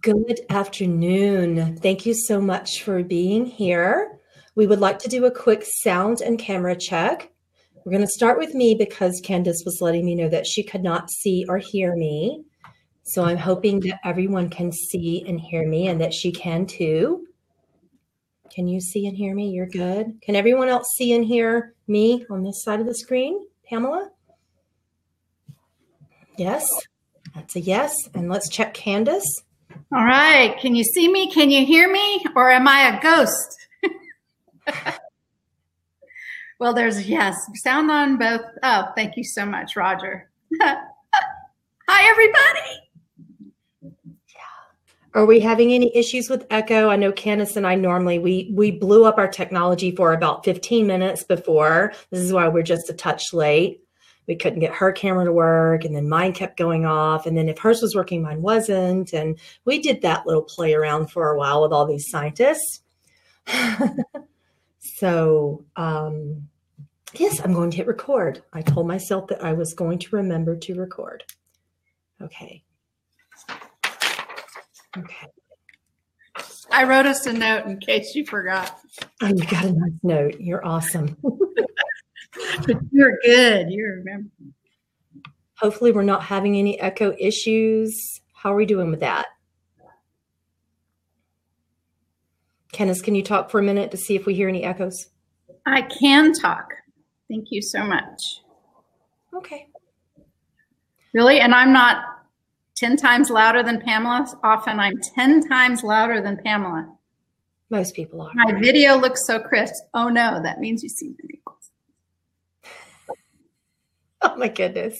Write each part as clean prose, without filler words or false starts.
Good afternoon. Thank you so much for being here. We would like to do a quick sound and camera check. We're going to start with me because Candace was letting me know that she could not see or hear me. So I'm hoping that everyone can see and hear me and that she can too. Can you see and hear me? You're good. Can everyone else see and hear me on this side of the screen? Pamela? Yes, that's a yes. And let's check Candace. All right. Can you see me? Can you hear me? Or am I a ghost? Well, there's a yes. Sound on both. Oh, thank you so much, Roger. Hi, everybody. Are we having any issues with echo? I know Candace and I normally, we blew up our technology for about 15 minutes before. This is why we're just a touch late. We couldn't get her camera to work, and then mine kept going off. And then if hers was working, mine wasn't. And we did that little play around for a while with all these scientists. So, yes, I'm going to hit record. I told myself that I was going to remember to record. Okay. Okay. I wrote us a note in case you forgot. Oh, you got a nice note. You're awesome. But you're good. You remember. Hopefully we're not having any echo issues. How are we doing with that? Candace, can you talk for a minute to see if we hear any echoes? I can talk. Thank you so much. Okay. Really? And I'm not 10 times louder than Pamela? Often I'm 10 times louder than Pamela. Most people are. My video looks so crisp. Oh no, that means you see the equals. Oh my goodness.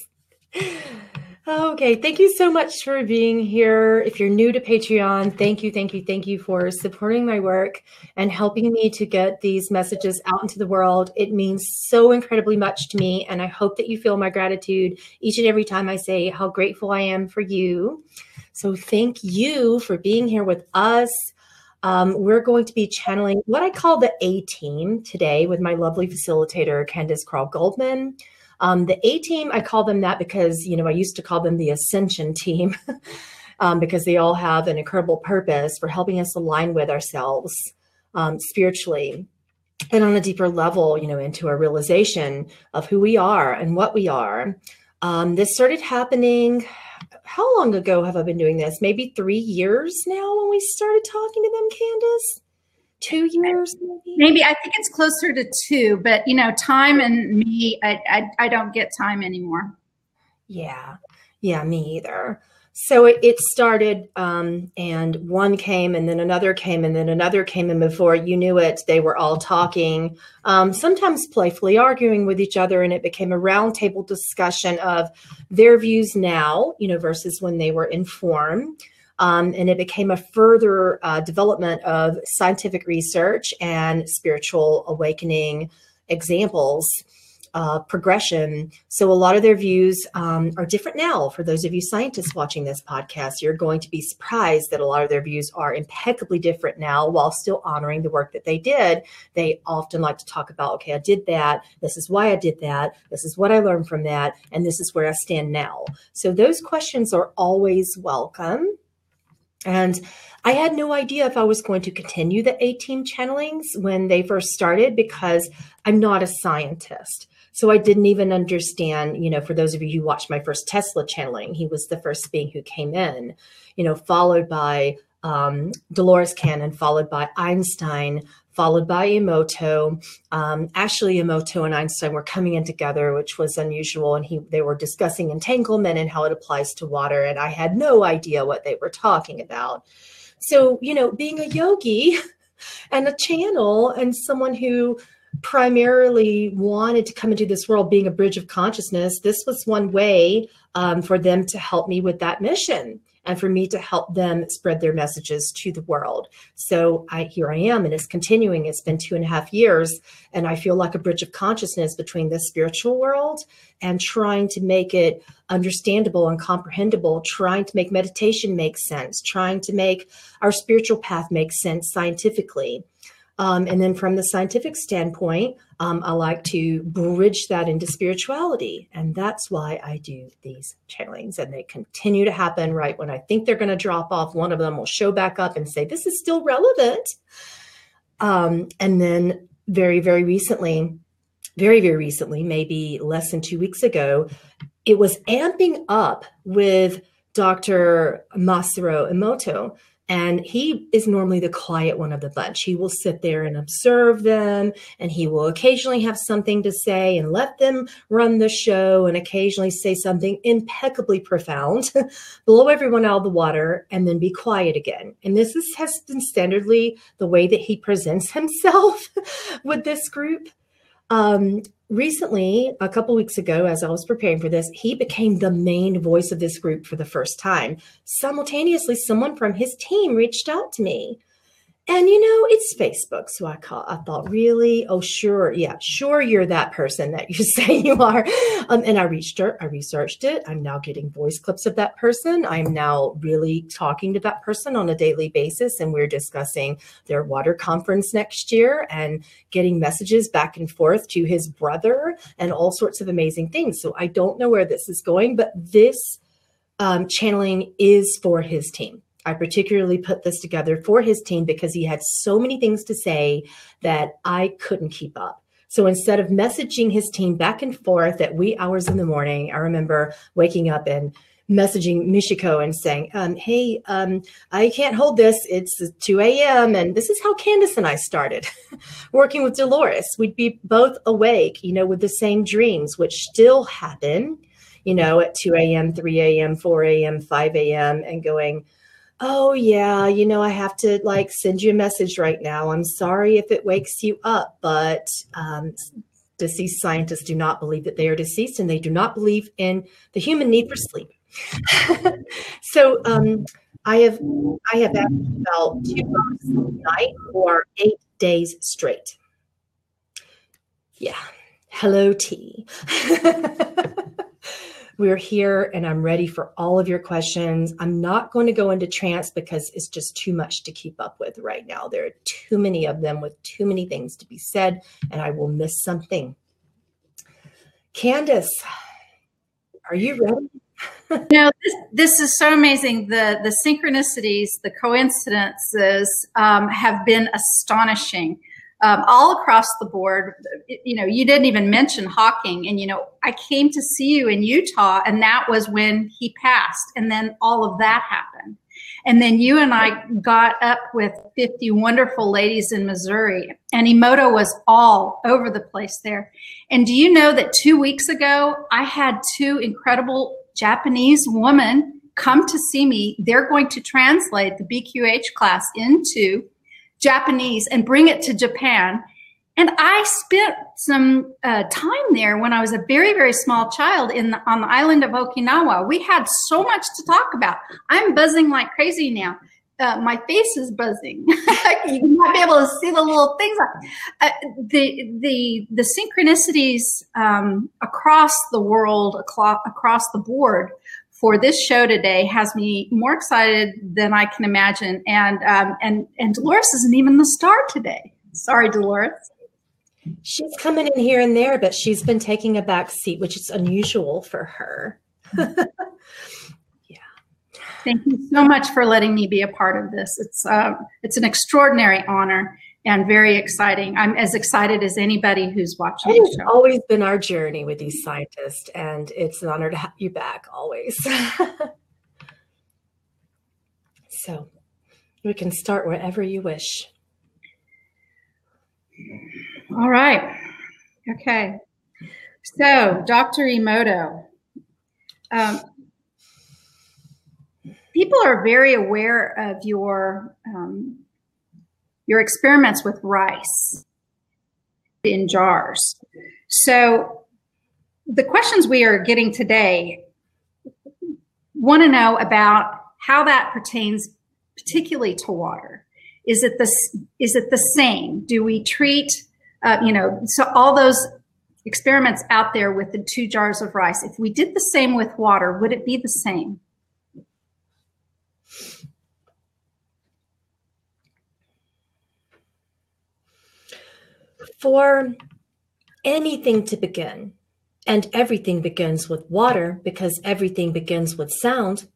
Okay, thank you so much for being here. If you're new to Patreon, thank you for supporting my work and helping me to get these messages out into the world. It means so incredibly much to me, and I hope that you feel my gratitude each and every time I say how grateful I am for you. So thank you for being here with us. We're going to be channeling what I call the A-team today with my lovely facilitator, Candace Craw-Goldman. The A-team, I call them that because, you know, I used to call them the Ascension team because they all have an incredible purpose for helping us align with ourselves spiritually and on a deeper level, you know, into a realization of who we are and what we are. This started happening. How long ago have I been doing this? Maybe 3 years now when we started talking to them, Candace? 2 years, maybe? Maybe. I think it's closer to 2, but you know, time and me, I don't get time anymore. Yeah, me either. So it started, and one came, and then another came, and then another came, and before you knew it, they were all talking, sometimes playfully arguing with each other, and it became a roundtable discussion of their views now, you know, versus when they were in form. And it became a further development of scientific research and spiritual awakening examples, progression. So a lot of their views are different now. For those of you scientists watching this podcast, you're going to be surprised that a lot of their views are impeccably different now while still honoring the work that they did. They often like to talk about, okay, I did that. This is why I did that. This is what I learned from that. And this is where I stand now. So those questions are always welcome. And I had no idea if I was going to continue the A-team channelings when they first started because I'm not a scientist. So I didn't even understand, you know, for those of you who watched my first Tesla channeling, he was the first being who came in, you know, followed by Dolores Cannon, followed by Einstein, followed by Emoto. Actually, Emoto and Einstein were coming in together, which was unusual. And they were discussing entanglement and how it applies to water. And I had no idea what they were talking about. So, you know, being a yogi and a channel and someone who primarily wanted to come into this world being a bridge of consciousness, this was one way for them to help me with that mission. And for me to help them spread their messages to the world. So here I am, and it's continuing. It's been 2.5 years, and I feel like a bridge of consciousness between the spiritual world and trying to make it understandable and comprehensible, trying to make meditation make sense, trying to make our spiritual path make sense scientifically. And then from the scientific standpoint, I like to bridge that into spirituality. And that's why I do these channelings. And they continue to happen right when I think they're going to drop off. One of them will show back up and say, this is still relevant. And then very, very recently, maybe less than 2 weeks ago, it was amping up with Dr. Masaru Emoto. And he is normally the quiet one of the bunch. He will sit there and observe them, and he will occasionally have something to say and let them run the show, and occasionally say something impeccably profound, blow everyone out of the water, and then be quiet again. And this has been standardly the way that he presents himself with this group. Recently, a couple weeks ago, as I was preparing for this, he became the main voice of this group for the first time. Simultaneously, someone from his team reached out to me. And, it's Facebook. So I thought, really? Oh, sure. Yeah, sure. You're that person that you say you are. And I researched it. I'm now getting voice clips of that person. I'm now really talking to that person on a daily basis. And we're discussing their water conference next year and getting messages back and forth to his brother and all sorts of amazing things. So I don't know where this is going, but this channeling is for his team. I particularly put this together for his team because he had so many things to say that I couldn't keep up. So instead of messaging his team back and forth at wee hours in the morning, I remember waking up and messaging Michiko and saying, hey, I can't hold this. It's 2 a.m. And this is how Candace and I started working with Dolores. We'd be both awake, with the same dreams, which still happen, at 2 a.m., 3 a.m., 4 a.m., 5 a.m. and going, oh, yeah, I have to send you a message right now. I'm sorry if it wakes you up, but deceased scientists do not believe that they are deceased, and they do not believe in the human need for sleep. So I have averaged about 2 hours a night for 8 days straight. Yeah. Hello, T. We're here, and I'm ready for all of your questions. I'm not going to go into trance because it's just too much to keep up with right now. There are too many of them with too many things to be said, and I will miss something. Candace, are you ready? This is so amazing. The synchronicities, the coincidences have been astonishing. All across the board. You didn't even mention Hawking. And, I came to see you in Utah, and that was when he passed. And then all of that happened. And then you and I got up with 50 wonderful ladies in Missouri, and Emoto was all over the place there. And do you know that 2 weeks ago, I had 2 incredible Japanese women come to see me. They're going to translate the BQH class into Japanese and bring it to Japan. And I spent some time there when I was a very, very small child on the island of Okinawa. We had so much to talk about. I'm buzzing like crazy now. My face is buzzing. You might be able to see the little things. The synchronicities across the world, across the board, for this show today has me more excited than I can imagine. And Dolores isn't even the star today. Sorry, Dolores. She's coming in here and there, but she's been taking a back seat, which is unusual for her. Yeah. Thank you so much for letting me be a part of this. It's an extraordinary honor and very exciting. I'm as excited as anybody who's watching the show. It's always been our journey with these scientists, and it's an honor to have you back always. So we can start wherever you wish. All right. Okay. So, Dr. Emoto, people are very aware of your experiments with rice in jars. So the questions we are getting today want to know about how that pertains particularly to water. Is it the same? Do we treat, so all those experiments out there with the 2 jars of rice, if we did the same with water, would it be the same? For anything to begin, and everything begins with water because everything begins with sound,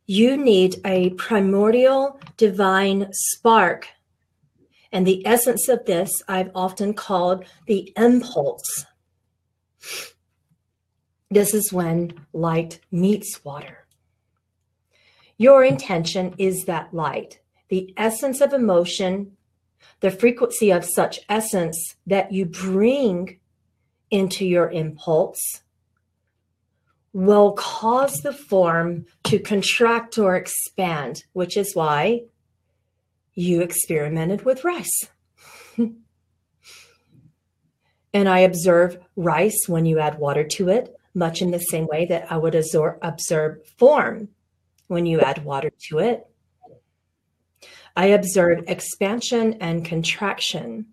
you need a primordial divine spark. And the essence of this I've often called the impulse. This is when light meets water. Your intention is that light, the essence of emotion, the frequency of such essence that you bring into your impulse will cause the form to contract or expand, which is why you experimented with rice. And I observe rice when you add water to it, much in the same way that I would observe form when you add water to it. I observe expansion and contraction.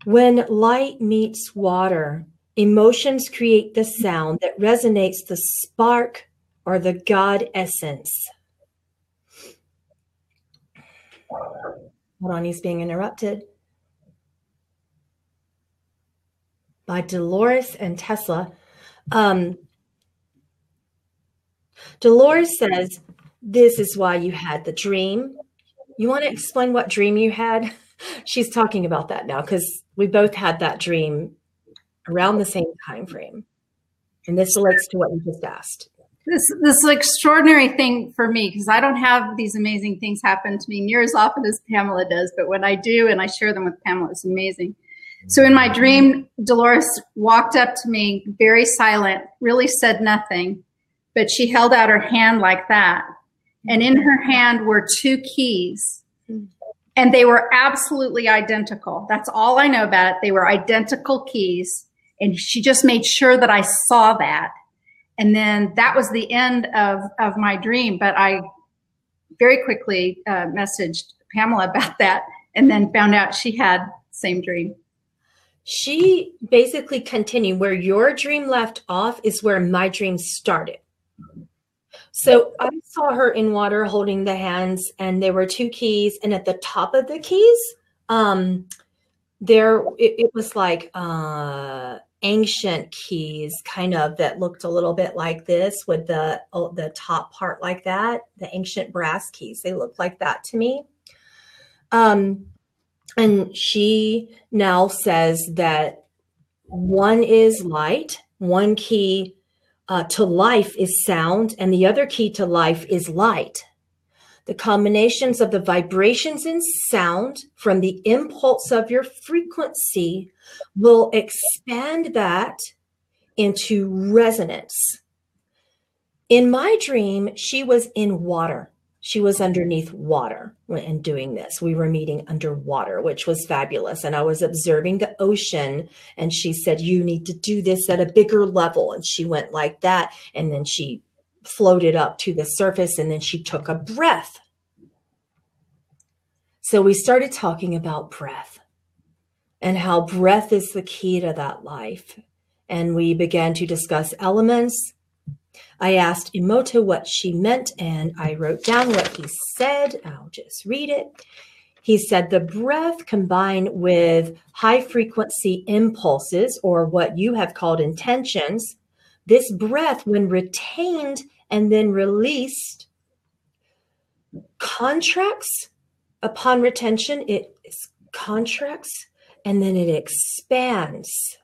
When light meets water, emotions create the sound that resonates the spark or the God essence. Hold on, he's being interrupted by Dolores and Tesla. Dolores says, this is why you had the dream. You want to explain what dream you had? She's talking about that now because we both had that dream around the same time frame. And this relates to what you just asked. This extraordinary thing for me, because I don't have these amazing things happen to me near as often as Pamela does, but when I do and I share them with Pamela, it's amazing. So in my dream, Dolores walked up to me, very silent, really said nothing, but she held out her hand like that. And in her hand were two keys, and they were absolutely identical. That's all I know about it. They were identical keys, and she just made sure that I saw that. And then that was the end of my dream. But I very quickly messaged Pamela about that and then found out she had the same dream. She basically continued where your dream left off is where my dream started. So I saw her in water holding the hands, and there were two keys. And at the top of the keys, it was like ancient keys, kind of, that looked a little bit like this with the top part like that, the ancient brass keys. They looked like that to me. And she now says that one is light, one key to life is sound, and the other key to life is light. The combinations of the vibrations in sound from the impulse of your frequency will expand that into resonance. In my dream, she was in water. She was underneath water and doing this. We were meeting underwater, which was fabulous. And I was observing the ocean, and she said, you need to do this at a bigger level. And she went like that. And then she floated up to the surface, and then she took a breath. So we started talking about breath and how breath is the key to that life. And we began to discuss elements. I asked Emoto what she meant, and I wrote down what he said. I'll just read it. He said, the breath combined with high frequency impulses, or what you have called intentions, this breath, when retained and then released, contracts. Upon retention, it contracts and then it expands.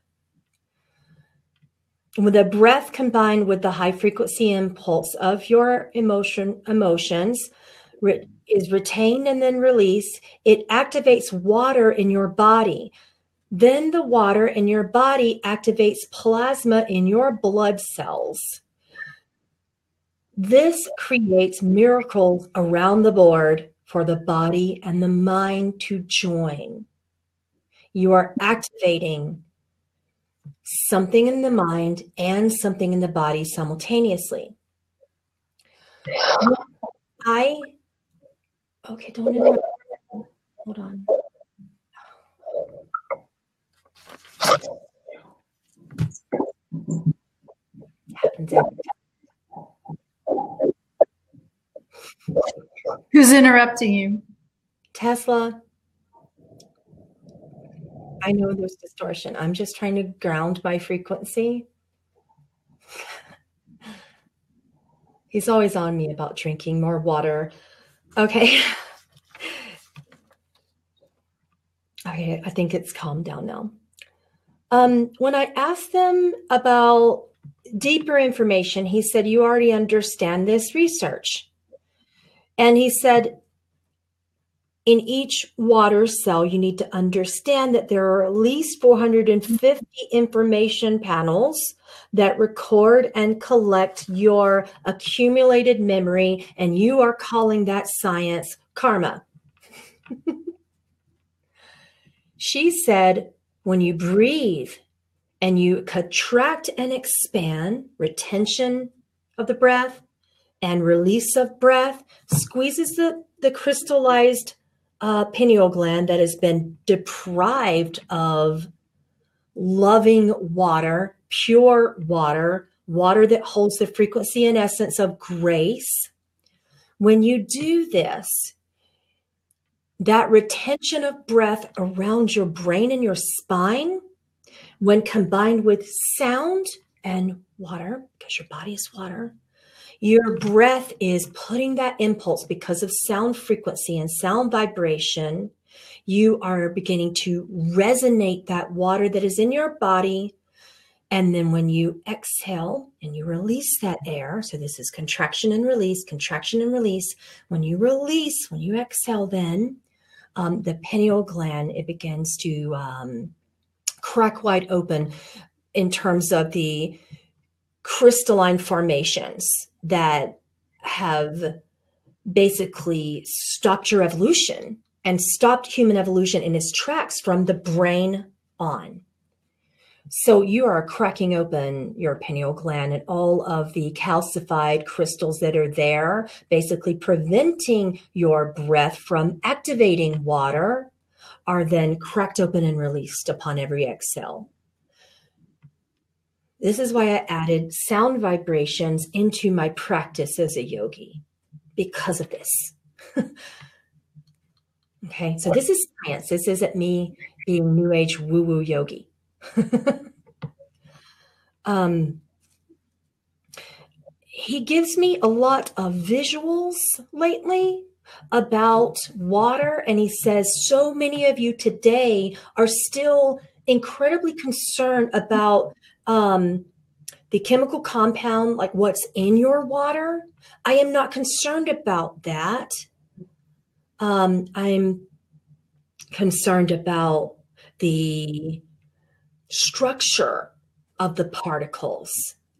With the breath combined with the high frequency impulse of your emotions is retained and then released, it activates water in your body. Then the water in your body activates plasma in your blood cells. This creates miracles around the board for the body and the mind to join. You are activating something in the mind and something in the body simultaneously. Okay, don't interrupt. Hold on. Happens every time. Who's interrupting you? Tesla. I know there's distortion. I'm just trying to ground my frequency. He's always on me about drinking more water. Okay. Okay, I think it's calmed down now. When I asked them about deeper information, he said, you already understand this research. And he said, in each water cell, you need to understand that there are at least 450 information panels that record and collect your accumulated memory, and you are calling that science karma. She said, when you breathe and you contract and expand, retention of the breath and release of breath squeezes the crystallized pineal gland that has been deprived of loving water, pure water, water that holds the frequency and essence of grace. When you do this, that retention of breath around your brain and your spine, when combined with sound and water, because your body is water, your breath is putting that impulse because of sound frequency and sound vibration. You are beginning to resonate that water that is in your body. And then when you exhale and you release that air, so this is contraction and release, contraction and release. When you release, when you exhale, then the pineal gland, it begins to crack wide open in terms of the crystalline formations that have basically stopped your evolution and stopped human evolution in its tracks from the brain on. So you are cracking open your pineal gland and all of the calcified crystals that are there, basically preventing your breath from activating water, are then cracked open and released upon every exhale. This is why I added sound vibrations into my practice as a yogi, because of this. Okay, so this is science. This isn't me being new age woo-woo yogi. He gives me a lot of visuals lately about water, and he says so many of you today are still incredibly concerned about the chemical compound, like what's in your water. I am not concerned about that. I'm concerned about the structure of the particles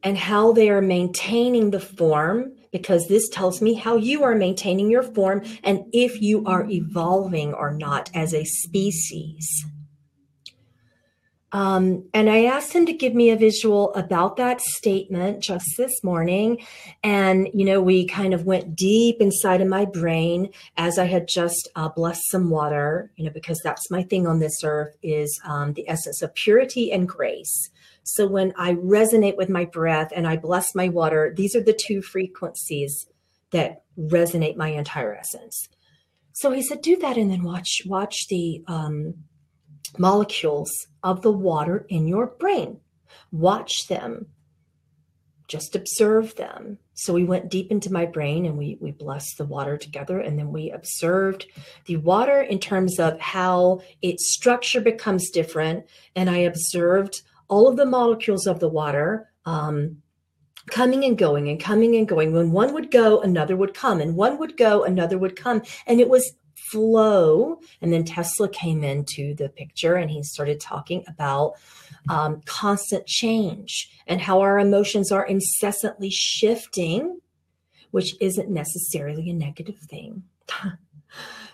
and how they are maintaining the form, because this tells me how you are maintaining your form and if you are evolving or not as a species. And I asked him to give me a visual about that statement just this morning. And, you know, we kind of went deep inside of my brain as I had just blessed some water, you know, because that's my thing on this earth is the essence of purity and grace. So when I resonate with my breath and I bless my water, these are the two frequencies that resonate my entire essence. So he said, do that and then watch the molecules of the water in your brain. Watch them. Just observe them. So we went deep into my brain and we blessed the water together, and then we observed the water in terms of how its structure becomes different. And I observed all of the molecules of the water coming and going and coming and going. When one would go, another would come, and one would go, another would come. And it was flow. And then Tesla came into the picture and he started talking about constant change and how our emotions are incessantly shifting, which isn't necessarily a negative thing.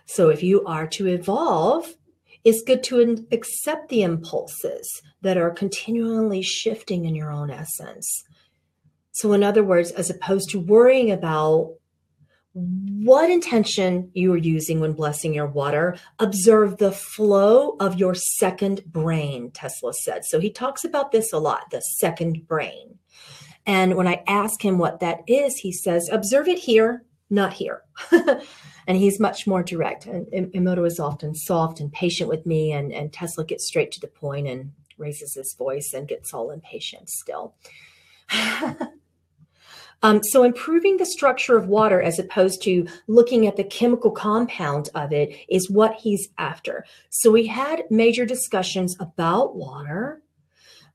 So if you are to evolve, it's good to accept the impulses that are continually shifting in your own essence. So in other words, as opposed to worrying about what intention you are using when blessing your water, observe the flow of your second brain, Tesla said. So he talks about this a lot, the second brain. And when I ask him what that is, he says, observe it here. not here. And he's much more direct. And Emoto is often soft and patient with me, and Tesla gets straight to the point and raises his voice and gets all impatient still. So improving the structure of water as opposed to looking at the chemical compound of it is what he's after. So we had major discussions about water,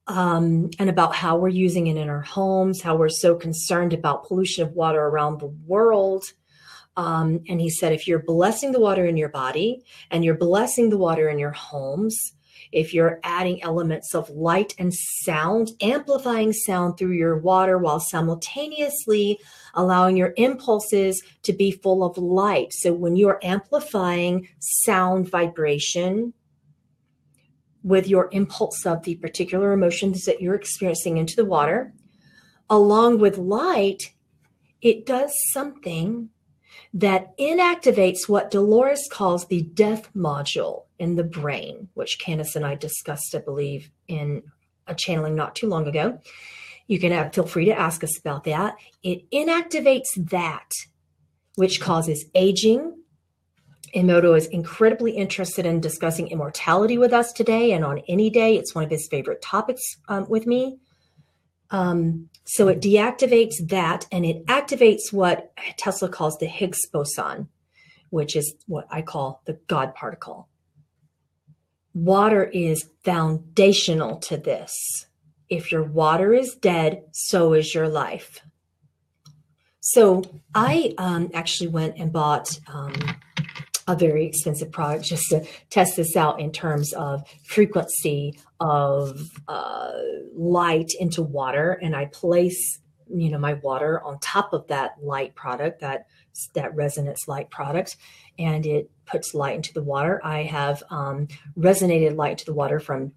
and about how we're using it in our homes, how we're so concerned about pollution of water around the world. And he said, if you're blessing the water in your body and you're blessing the water in your homes, if you're adding elements of light and sound, amplifying sound through your water while simultaneously allowing your impulses to be full of light. So when you're amplifying sound vibration with your impulse of the particular emotions that you're experiencing into the water, along with light, it does something that inactivates what Dolores calls the death module in the brain, which Candace and I discussed, I believe, in a channeling not too long ago. You can feel free to ask us about that. It inactivates that, which causes aging. Emoto is incredibly interested in discussing immortality with us today, and on any day, it's one of his favorite topics with me. So it deactivates that, and it activates what Tesla calls the Higgs boson, which is what I call the God particle. Water is foundational to this. If your water is dead, so is your life. So I actually went and bought a very expensive product just to test this out in terms of frequency of light into water. And I place, my water on top of that light product, that resonance light product, and it puts light into the water. I have resonated light to the water from,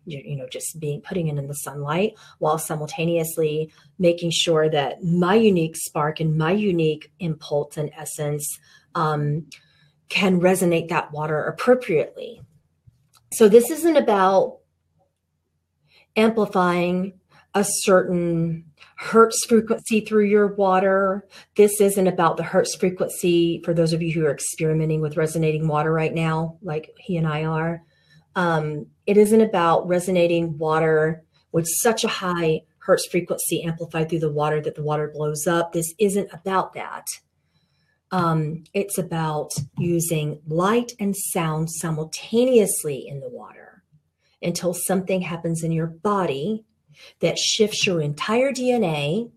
just putting it in the sunlight, while simultaneously making sure that my unique spark and my unique impulse and essence can resonate that water appropriately. So this isn't about amplifying a certain hertz frequency through your water. This isn't about the hertz frequency for those of you who are experimenting with resonating water right now, like he and I are. It isn't about resonating water with such a high hertz frequency amplified through the water that the water blows up. This isn't about that. It's about using light and sound simultaneously in the water until something happens in your body that shifts your entire DNA.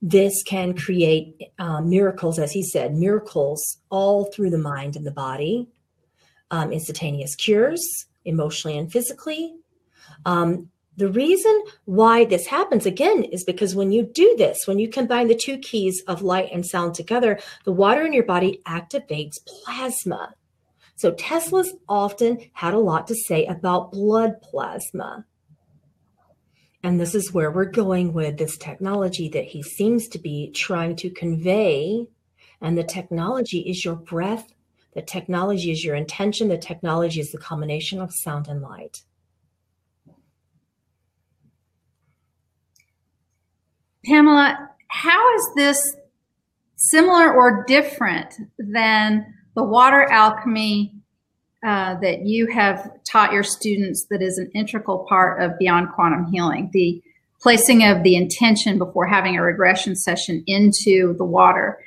This can create miracles, as he said, miracles all through the mind and the body, instantaneous cures, emotionally and physically. The reason why this happens, again, is because when you do this, when you combine the two keys of light and sound together, the water in your body activates plasma. So Tesla's often had a lot to say about blood plasma. And this is where we're going with this technology that he seems to be trying to convey. And the technology is your breath. The technology is your intention. The technology is the combination of sound and light. Pamela, how is this similar or different than the water alchemy that you have taught your students that is an integral part of Beyond Quantum Healing, the placing of the intention before having a regression session into the water?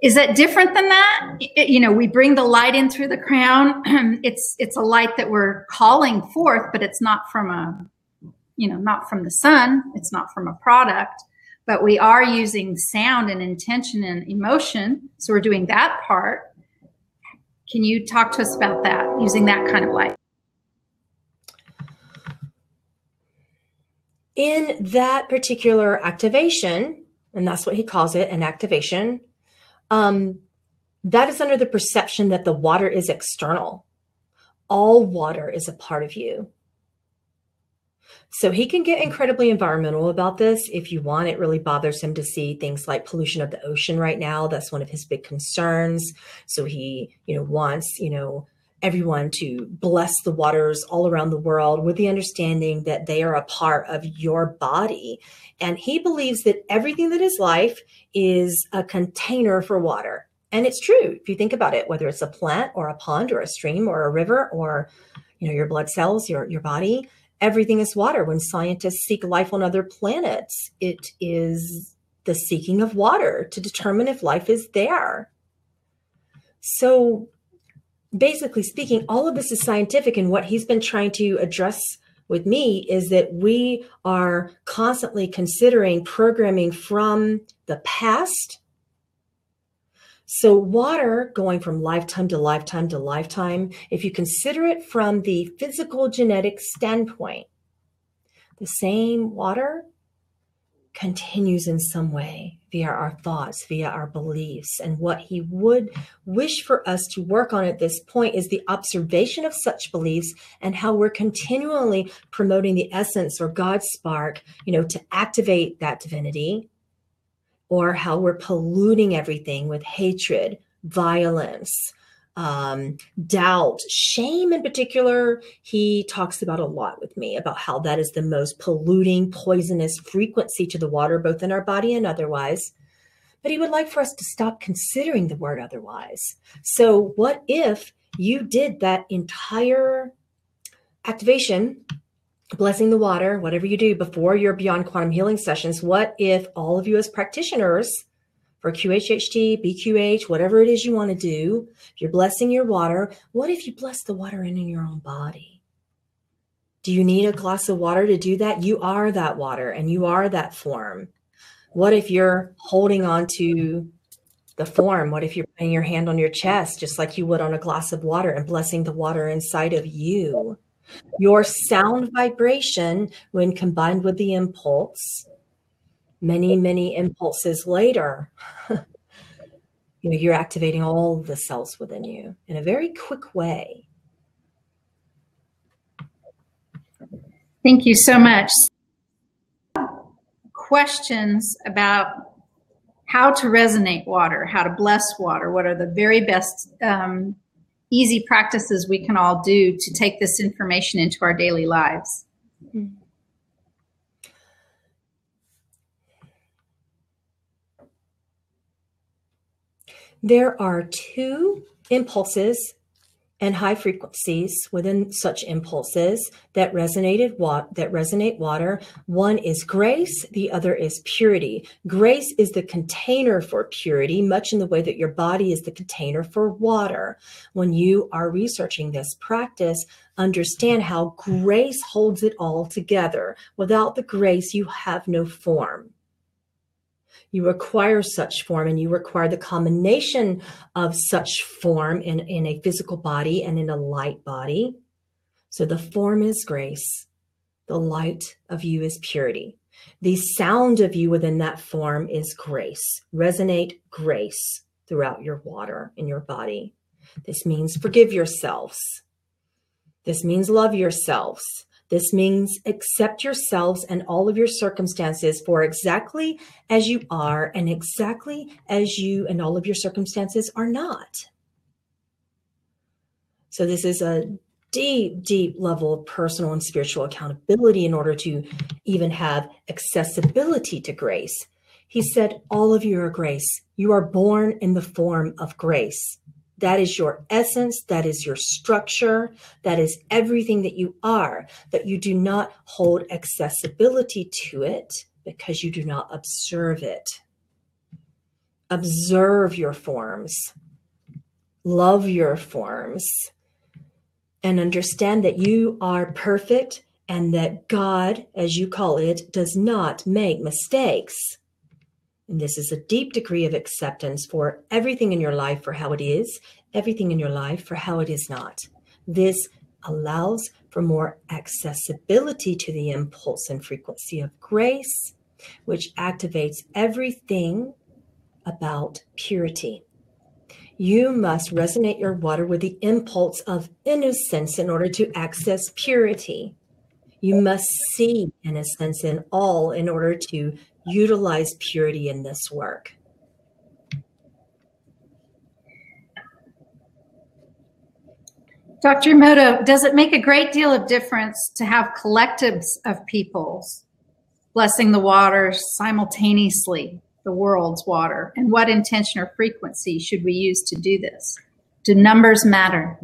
Is that different than that? We bring the light in through the crown. It's a light that we're calling forth, but it's not from not from the sun. It's not from a product. But we are using sound and intention and emotion. So we're doing that part. Can you talk to us about that, using that kind of light? In that particular activation, and that's what he calls it, an activation, that is under the perception that the water is external. All water is a part of you. So he can get incredibly environmental about this if you want. It really bothers him to see things like pollution of the ocean right now. That's one of his big concerns. So he, wants, everyone to bless the waters all around the world with the understanding that they are a part of your body. And he believes that everything that is life is a container for water. And it's true. If you think about it, whether it's a plant or a pond or a stream or a river or, your blood cells, your body, everything is water. When scientists seek life on other planets, it is the seeking of water to determine if life is there. So basically speaking, all of this is scientific, and what he's been trying to address with me is that we are constantly considering programming from the past. So water going from lifetime to lifetime to lifetime, if you consider it from the physical genetic standpoint, the same water continues in some way via our thoughts, via our beliefs. And what he would wish for us to work on at this point is the observation of such beliefs and how we're continually promoting the essence or God spark, to activate that divinity, or how we're polluting everything with hatred, violence, doubt, shame in particular. He talks about a lot with me about how that is the most polluting, poisonous frequency to the water, both in our body and otherwise. But he would like for us to stop considering the word otherwise. So what if you did that entire activation, blessing the water, whatever you do before your Beyond Quantum Healing sessions? What if all of you as practitioners for QHHT, BQH, whatever it is you want to do, if you're blessing your water, what if you bless the water in your own body? Do you need a glass of water to do that? You are that water and you are that form. What if you're holding on to the form? What if you're putting your hand on your chest, just like you would on a glass of water, and blessing the water inside of you? Your sound vibration, when combined with the impulse, many, many impulses later, you're activating all the cells within you in a very quick way. Thank you so much. Questions about how to resonate water, how to bless water, what are the very best easy practices we can all do to take this information into our daily lives? There are two impulses and high frequencies within such impulses that resonate water. One is grace, the other is purity. Grace is the container for purity, much in the way that your body is the container for water. When you are researching this practice, understand how grace holds it all together. Without the grace, you have no form. You require such form, and you require the combination of such form in a physical body and in a light body. So the form is grace. The light of you is purity. The sound of you within that form is grace. Resonate grace throughout your water in your body. This means forgive yourselves. This means love yourselves. This means accept yourselves and all of your circumstances for exactly as you are and exactly as you and all of your circumstances are not. So this is a deep, deep level of personal and spiritual accountability in order to even have accessibility to grace. He said, all of you are grace. You are born in the form of grace. That is your essence. That is your structure. That is everything that you are, but you do not hold accessibility to it because you do not observe it. Observe your forms. Love your forms. And understand that you are perfect and that God, as you call it, does not make mistakes. And this is a deep degree of acceptance for everything in your life for how it is, everything in your life for how it is not. This allows for more accessibility to the impulse and frequency of grace, which activates everything about purity. You must resonate your water with the impulse of innocence in order to access purity. You must see innocence in all in order to utilize purity in this work. Dr. Emoto, does it make a great deal of difference to have collectives of peoples blessing the waters simultaneously, the world's water? And what intention or frequency should we use to do this? Do numbers matter?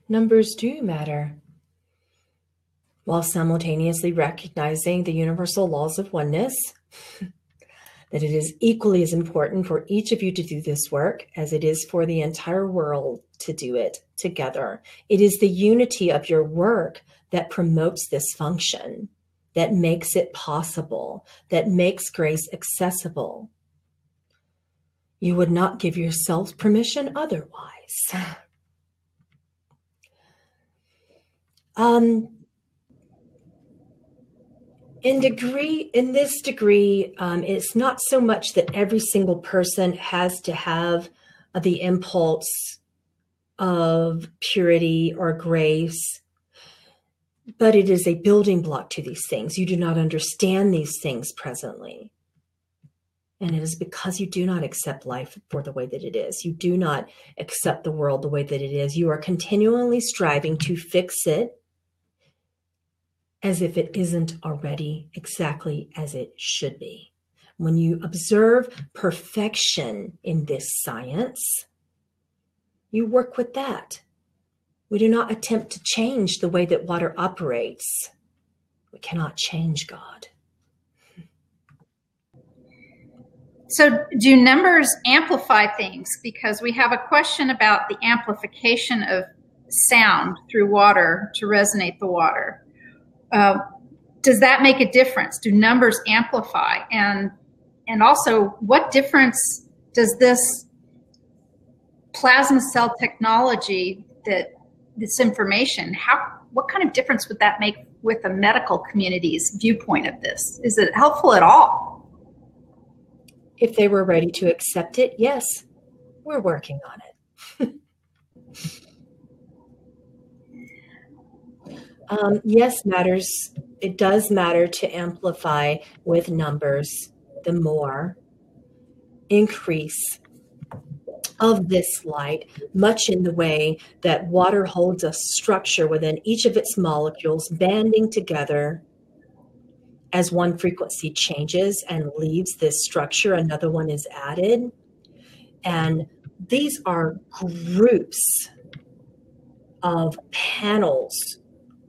Numbers do matter, while simultaneously recognizing the universal laws of oneness, that it is equally as important for each of you to do this work as it is for the entire world to do it together. It is the unity of your work that promotes this function, that makes it possible, that makes grace accessible. You would not give yourselves permission otherwise. In this degree, it's not so much that every single person has to have the impulse of purity or grace, but it is a building block to these things. You do not understand these things presently. And it is because you do not accept life for the way that it is. You do not accept the world the way that it is. You are continually striving to fix it as if it isn't already exactly as it should be. When you observe perfection in this science, you work with that. We do not attempt to change the way that water operates. We cannot change God. So do numbers amplify things? Because we have a question about the amplification of sound through water to resonate the water. Does that make a difference? Do numbers amplify? And also, what difference does this plasma cell technology, that this information, what kind of difference would that make with the medical community's viewpoint of this? Is it helpful at all? If they were ready to accept it, yes, we're working on it. Yes, matters. It does matter to amplify with numbers. The more increase of this light, much in the way that water holds a structure within each of its molecules, banding together. As one frequency changes and leaves this structure, another one is added. And these are groups of panels.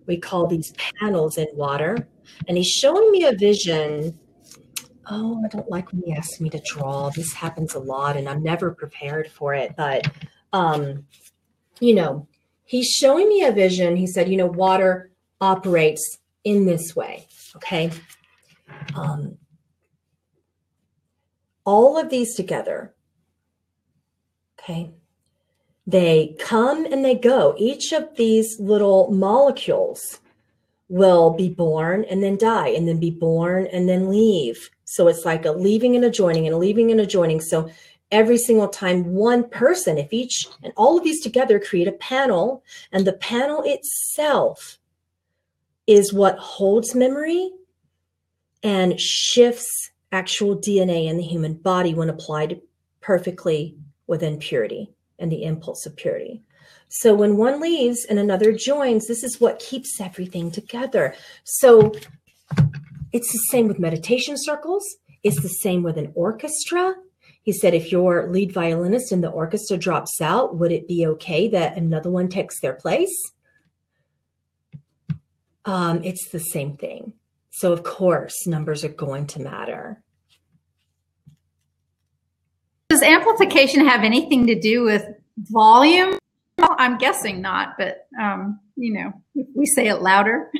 We call these panels in water. And he's showing me a vision. Oh, I don't like when he asks me to draw. This happens a lot and I'm never prepared for it. But, he's showing me a vision. He said, water operates in this way. Okay. All of these together. Okay. They come and they go. Each of these little molecules will be born and then die and then be born and then leave. So it's like a leaving and a joining and a leaving and a joining. So every single time one person, if each and all of these together create a panel, and the panel itself is what holds memory and shifts actual DNA in the human body when applied perfectly within purity and the impulse of purity. So when one leaves and another joins, this is what keeps everything together. So it's the same with meditation circles. It's the same with an orchestra. He said, if your lead violinist in the orchestra drops out, would it be okay that another one takes their place? It's the same thing. So of course, numbers are going to matter. Does amplification have anything to do with volume? Well, I'm guessing not, but if we say it louder.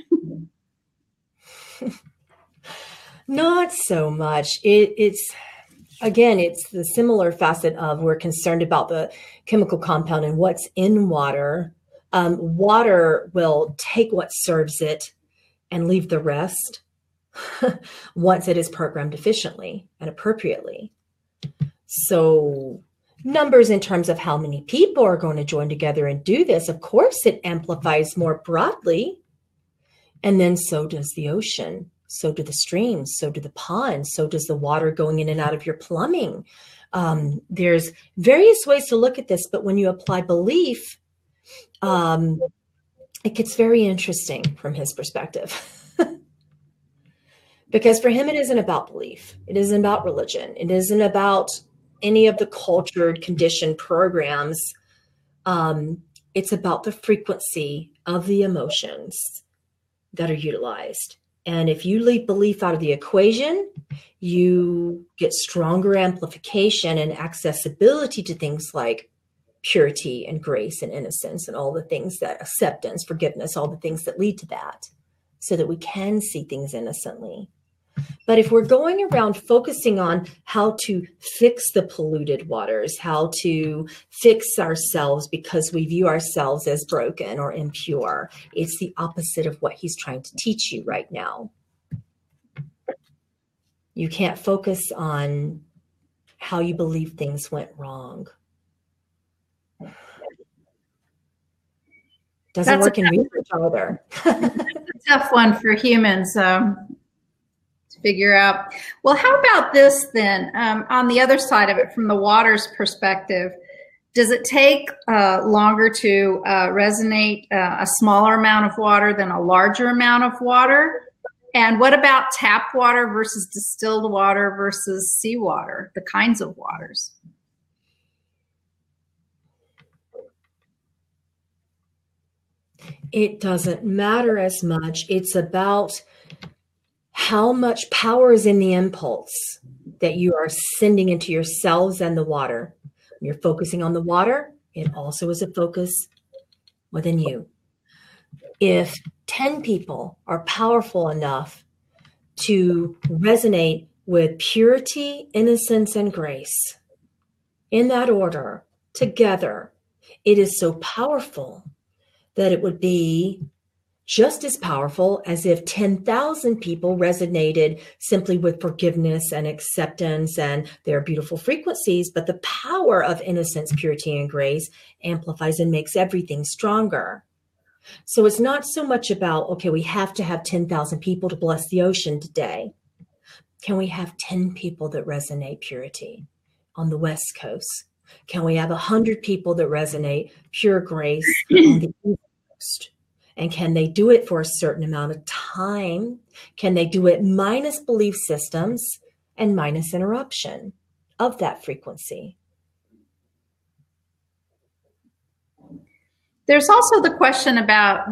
Not so much. It's the similar facet of we're concerned about the chemical compound and what's in water. Water will take what serves it and leave the rest once it is programmed efficiently and appropriately. So numbers in terms of how many people are going to join together and do this, of course, it amplifies more broadly. And then so does the ocean. So do the streams, so do the ponds, so does the water going in and out of your plumbing. There's various ways to look at this, but when you apply belief, it gets very interesting from his perspective. Because for him, it isn't about belief. It isn't about religion. It isn't about any of the cultured, conditioned programs. It's about the frequency of the emotions that are utilized. And if you leave belief out of the equation, you get stronger amplification and accessibility to things like purity and grace and innocence and all the things that acceptance, forgiveness, all the things that lead to that, so that we can see things innocently. But if we're going around focusing on how to fix the polluted waters, how to fix ourselves because we view ourselves as broken or impure, it's the opposite of what he's trying to teach you right now. You can't focus on how you believe things went wrong. Doesn't work in research either. That's a tough one for humans to figure out. Well, how about this then? On the other side of it, from the water's perspective, does it take longer to resonate a smaller amount of water than a larger amount of water? And what about tap water versus distilled water versus seawater, the kinds of waters? It doesn't matter as much. It's about how much power is in the impulse that you are sending into yourselves and the water. When you're focusing on the water, it also is a focus within you. If 10 people are powerful enough to resonate with purity, innocence, and grace, in that order, together, it is so powerful that it would be just as powerful as if 10,000 people resonated simply with forgiveness and acceptance and their beautiful frequencies. But the power of innocence, purity, and grace amplifies and makes everything stronger. So it's not so much about, okay, we have to have 10,000 people to bless the ocean today. Can we have 10 people that resonate purity on the West Coast? Can we have 100 people that resonate pure grace on the East Coast? And can they do it for a certain amount of time? Can they do it minus belief systems and minus interruption of that frequency? There's also the question about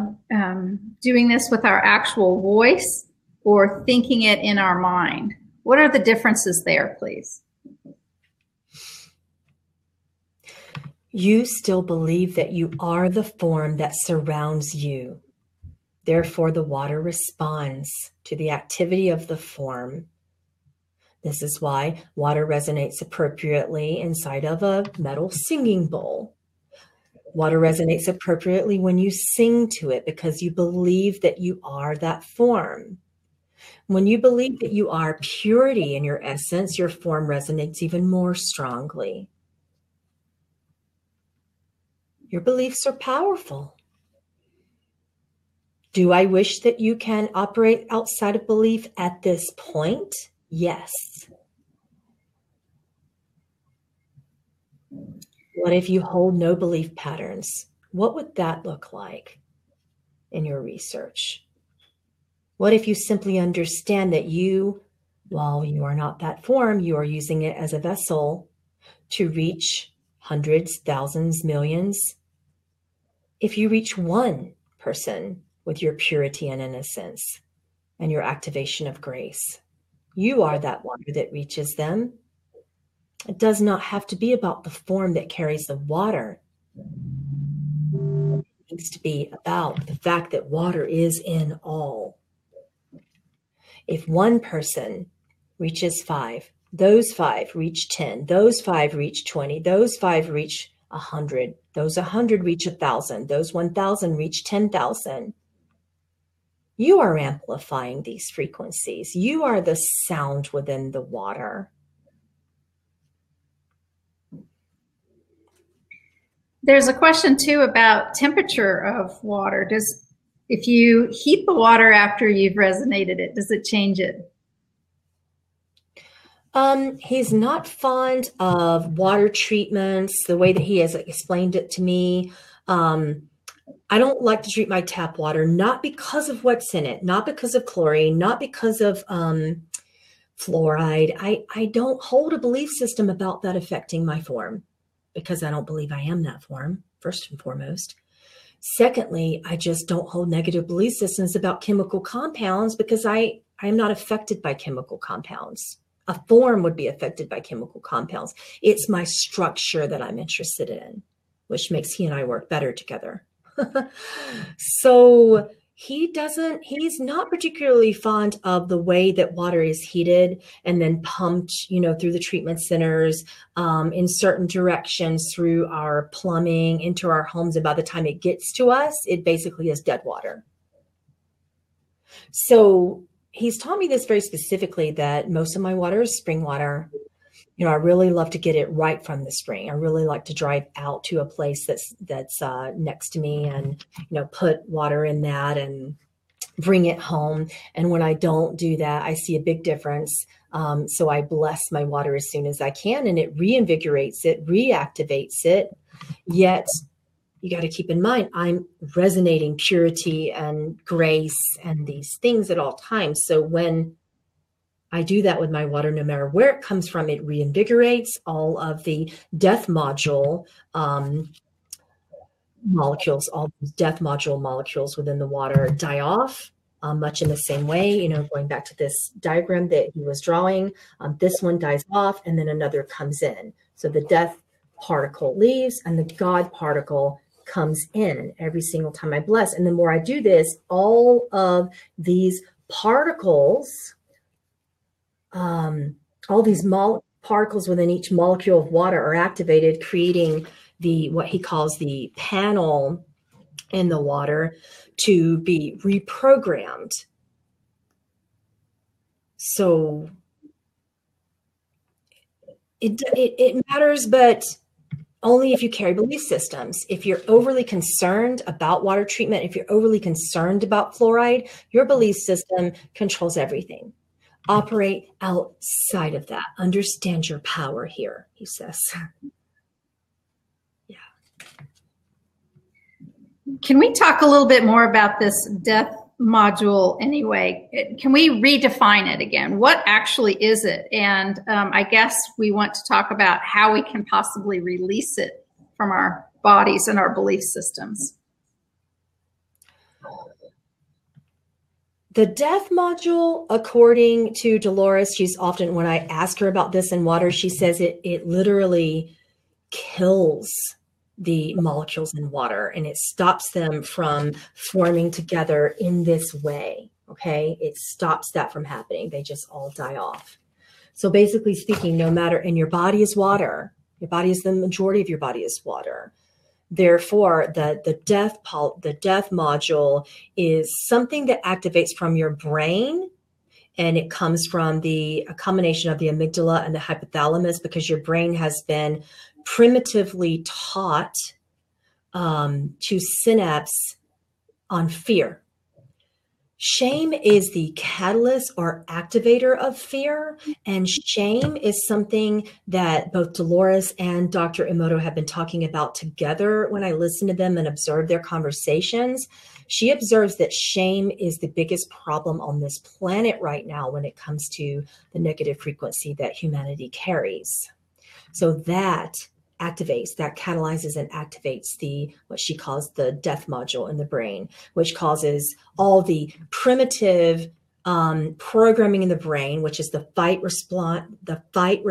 doing this with our actual voice or thinking it in our mind. What are the differences there, please? You still believe that you are the form that surrounds you. Therefore, the water responds to the activity of the form. This is why water resonates appropriately inside of a metal singing bowl. Water resonates appropriately when you sing to it because you believe that you are that form. When you believe that you are purity in your essence, your form resonates even more strongly. Your beliefs are powerful. Do I wish that you can operate outside of belief at this point? Yes. What if you hold no belief patterns? What would that look like in your research? What if you simply understand that you, while you are not that form, you are using it as a vessel to reach hundreds, thousands, millions? If you reach one person with your purity and innocence and your activation of grace, you are that water that reaches them. It does not have to be about the form that carries the water. It needs to be about the fact that water is in all. If one person reaches 5, those 5 reach 10, those 5 reach 20, those 5 reach 100, those 100 reach 1,000, those 1,000 reach 10,000. You are amplifying these frequencies. You are the sound within the water. There's a question too about temperature of water. If you heat the water after you've resonated it, does it change it? He's not fond of water treatments, the way that he has explained it to me. I don't like to treat my tap water, not because of what's in it, not because of chlorine, not because of fluoride. I don't hold a belief system about that affecting my form, because I don't believe I am that form, first and foremost. Secondly, I just don't hold negative belief systems about chemical compounds, because I am not affected by chemical compounds. A form would be affected by chemical compounds. It's my structure that I'm interested in, which makes he and I work better together. So he's not particularly fond of the way that water is heated and then pumped, through the treatment centers, in certain directions through our plumbing into our homes. And by the time it gets to us, it basically is dead water. So he's taught me this very specifically, that most of my water is spring water. I really love to get it right from the spring. I really like to drive out to a place that's next to me and, put water in that and bring it home. And when I don't do that, I see a big difference. So I bless my water as soon as I can, and it reinvigorates it, reactivates it. Yet you got to keep in mind, I'm resonating purity and grace and these things at all times. So when I do that with my water, no matter where it comes from, it reinvigorates. All of the death module molecules, all those death module molecules within the water die off, much in the same way, going back to this diagram that he was drawing. This one dies off and then another comes in. So the death particle leaves and the God particle comes in every single time I bless. And the more I do this, all of these particles, all these particles within each molecule of water are activated, creating what he calls the panel in the water to be reprogrammed. So it matters, but only if you carry belief systems. If you're overly concerned about water treatment, if you're overly concerned about fluoride, your belief system controls everything. Operate outside of that. Understand your power here, he says. Yeah. Can we talk a little bit more about this death module anyway? Can we redefine it again? What actually is it? And I guess we want to talk about how we can possibly release it from our bodies and our belief systems. The death module, according to Dolores, she's often, when I ask her about this in water, she says it literally kills the molecules in water and it stops them from forming together in this way. Okay. It stops that from happening. They just all die off. So basically speaking, no matter, and your body is water, your body is the majority of your body is water. Therefore, the death module is something that activates from your brain, and it comes from a combination of the amygdala and the hypothalamus, because your brain has been primitively taught to synapse on fear. Shame is the catalyst or activator of fear, and shame is something that both Dolores and Dr. Emoto have been talking about together. When I listen to them and observe their conversations, she observes that shame is the biggest problem on this planet right now when it comes to the negative frequency that humanity carries. So that catalyzes and activates what she calls the death module in the brain, which causes all the primitive programming in the brain, which is the fight response, the flight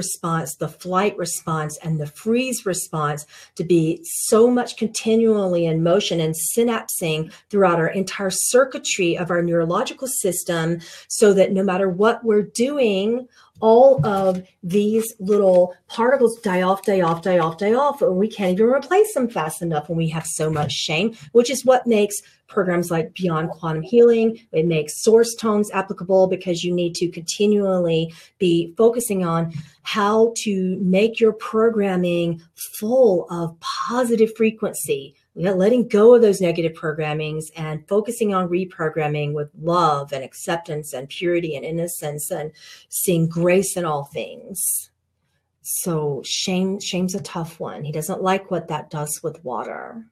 response, and the freeze response, to be so much continually in motion and synapsing throughout our entire circuitry of our neurological system, so that no matter what we're doing, all of these little particles die off, and we can't even replace them fast enough when we have so much shame, which is what makes programs like Beyond Quantum Healing, it makes source tones applicable, because you need to continually be focusing on how to make your programming full of positive frequency, letting go of those negative programmings and focusing on reprogramming with love and acceptance and purity and innocence and seeing grace in all things. So shame's a tough one. He doesn't like what that does with water.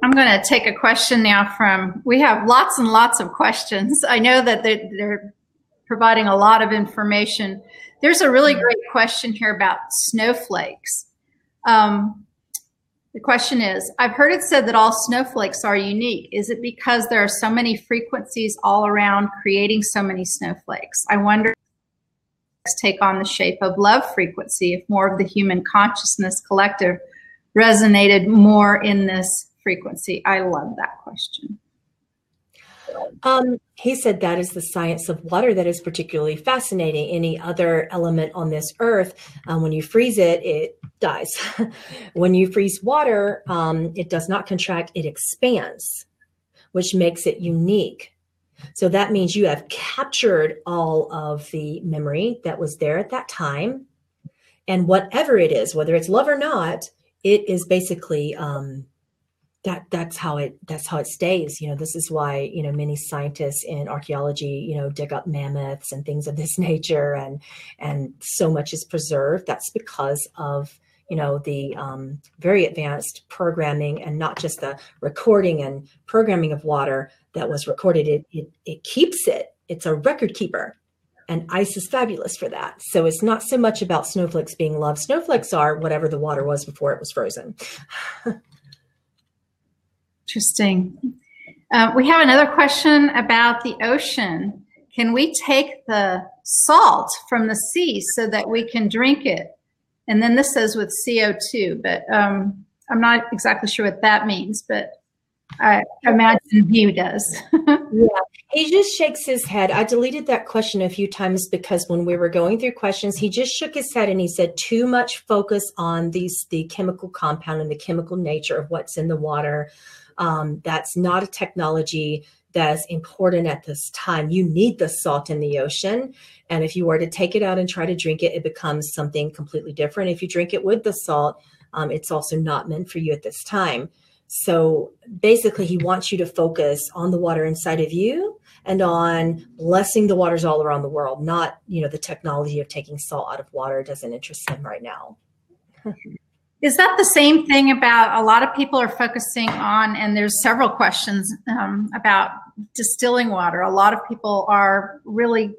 I'm going to take a question now we have lots and lots of questions. I know that they're providing a lot of information. There's a really great question here about snowflakes. The question is, I've heard it said that all snowflakes are unique. Is it because there are so many frequencies all around creating so many snowflakes? I wonder if take on the shape of love frequency if more of the human consciousness collective resonated more in this frequency. I love that question. He said that is the science of water that is particularly fascinating. Any other element on this earth, when you freeze it, it dies. When you freeze water, it does not contract, it expands, which makes it unique. So that means you have captured all of the memory that was there at that time. And whatever it is, whether it's love or not, it is basically that's how it stays. You know, this is why, you know, many scientists in archaeology, you know, dig up mammoths and things of this nature, and so much is preserved. That's because of, you know, the very advanced programming, and not just the recording and programming of water that was recorded. It keeps it. It's a record keeper. And ice is fabulous for that. So it's not so much about snowflakes being loved. Snowflakes are whatever the water was before it was frozen. Interesting. We have another question about the ocean. Can we take the salt from the sea so that we can drink it? And then this says with CO2, but I'm not exactly sure what that means, but I imagine he does. Yeah, he just shakes his head. I deleted that question a few times because when we were going through questions, he just shook his head and he said too much focus on the chemical compound and the chemical nature of what's in the water. That's not a technology that's important at this time. You need the salt in the ocean. And if you were to take it out and try to drink it, it becomes something completely different. If you drink it with the salt, it's also not meant for you at this time. So basically, he wants you to focus on the water inside of you and on blessing the waters all around the world, not, you know, the technology of taking salt out of water doesn't interest him right now. Is that the same thing about a lot of people are focusing on, and there's several questions about distilling water. A lot of people are really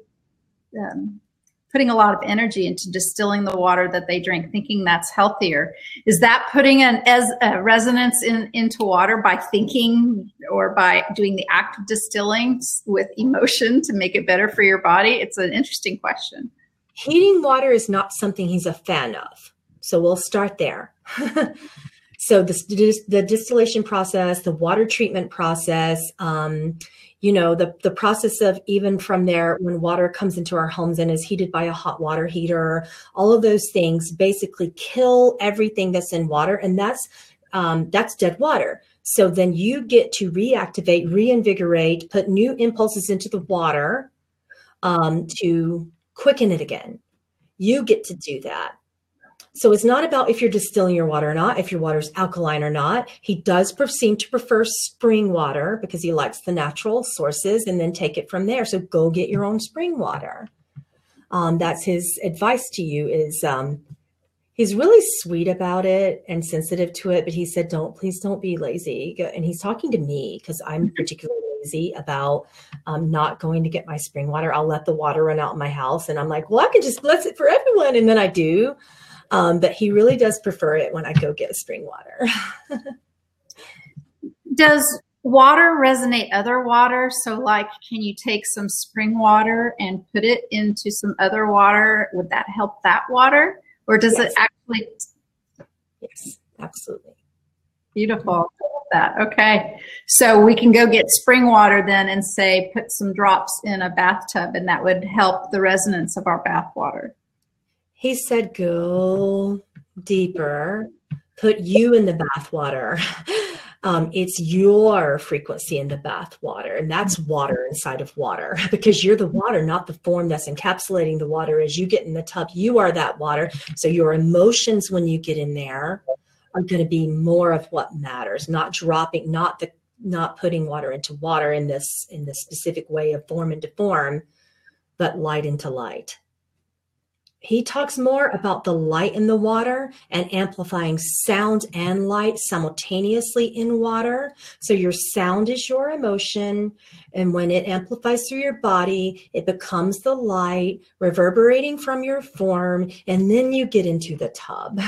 putting a lot of energy into distilling the water that they drink, thinking that's healthier. Is that putting a resonance into water by thinking or by doing the act of distilling with emotion to make it better for your body? It's an interesting question. Heating water is not something he's a fan of. So we'll start there. So the distillation process, the water treatment process, you know, the process of even from there, when water comes into our homes and is heated by a hot water heater, all of those things basically kill everything that's in water. And that's dead water. So then you get to reactivate, reinvigorate, put new impulses into the water to quicken it again. You get to do that. So it's not about if you're distilling your water or not, if your water is alkaline or not. He does seem to prefer spring water because he likes the natural sources, and then take it from there. So go get your own spring water. That's his advice to you. Is he's really sweet about it and sensitive to it, but he said, please don't be lazy. And he's talking to me because I'm particularly lazy about not going to get my spring water. I'll let the water run out in my house, and I'm like, well, I can just bless it for everyone, and then I do. But he really does prefer it when I go get spring water. Does water resonate other water? So like, can you take some spring water and put it into some other water? Would that help that water? Or does it actually? Yes, absolutely. Beautiful. I love that. Okay. So we can go get spring water then and say, put some drops in a bathtub, and that would help the resonance of our bath water. He said, go deeper, put you in the bath water. It's your frequency in the bath water, and that's water inside of water, because you're the water, not the form that's encapsulating the water. As you get in the tub, you are that water. So your emotions when you get in there are going to be more of what matters, not dropping, not putting water into water in this specific way of form into form, but light into light. He talks more about the light in the water and amplifying sound and light simultaneously in water. So your sound is your emotion, and when it amplifies through your body, it becomes the light reverberating from your form, and then you get into the tub.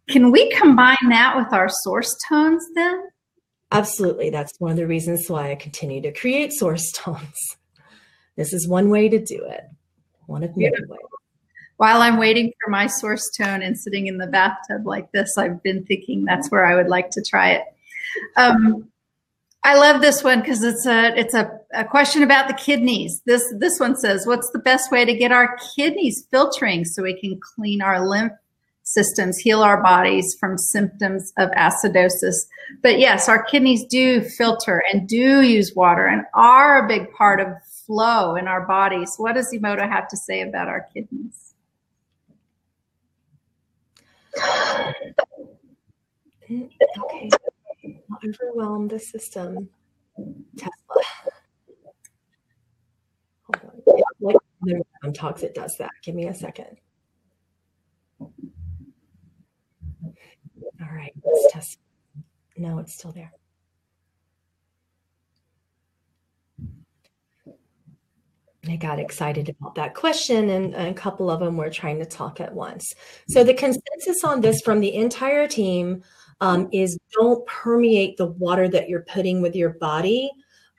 Can we combine that with our source tones then? Absolutely. That's one of the reasons why I continue to create source tones. This is one way to do it. One of many ways. While I'm waiting for my source tone and sitting in the bathtub like this, I've been thinking that's where I would like to try it. I love this one because it's a question about the kidneys. This one says, what's the best way to get our kidneys filtering so we can clean our lymph systems, heal our bodies from symptoms of acidosis? But yes, our kidneys do filter and do use water and are a big part of flow in our bodies. What does Emoto have to say about our kidneys? Okay. Not overwhelm the system. Tesla. Hold on. Like when talks, it does that. Give me a second. All right, let's test. No, it's still there. I got excited about that question, and a couple of them were trying to talk at once. So the consensus on this from the entire team is don't permeate the water that you're putting with your body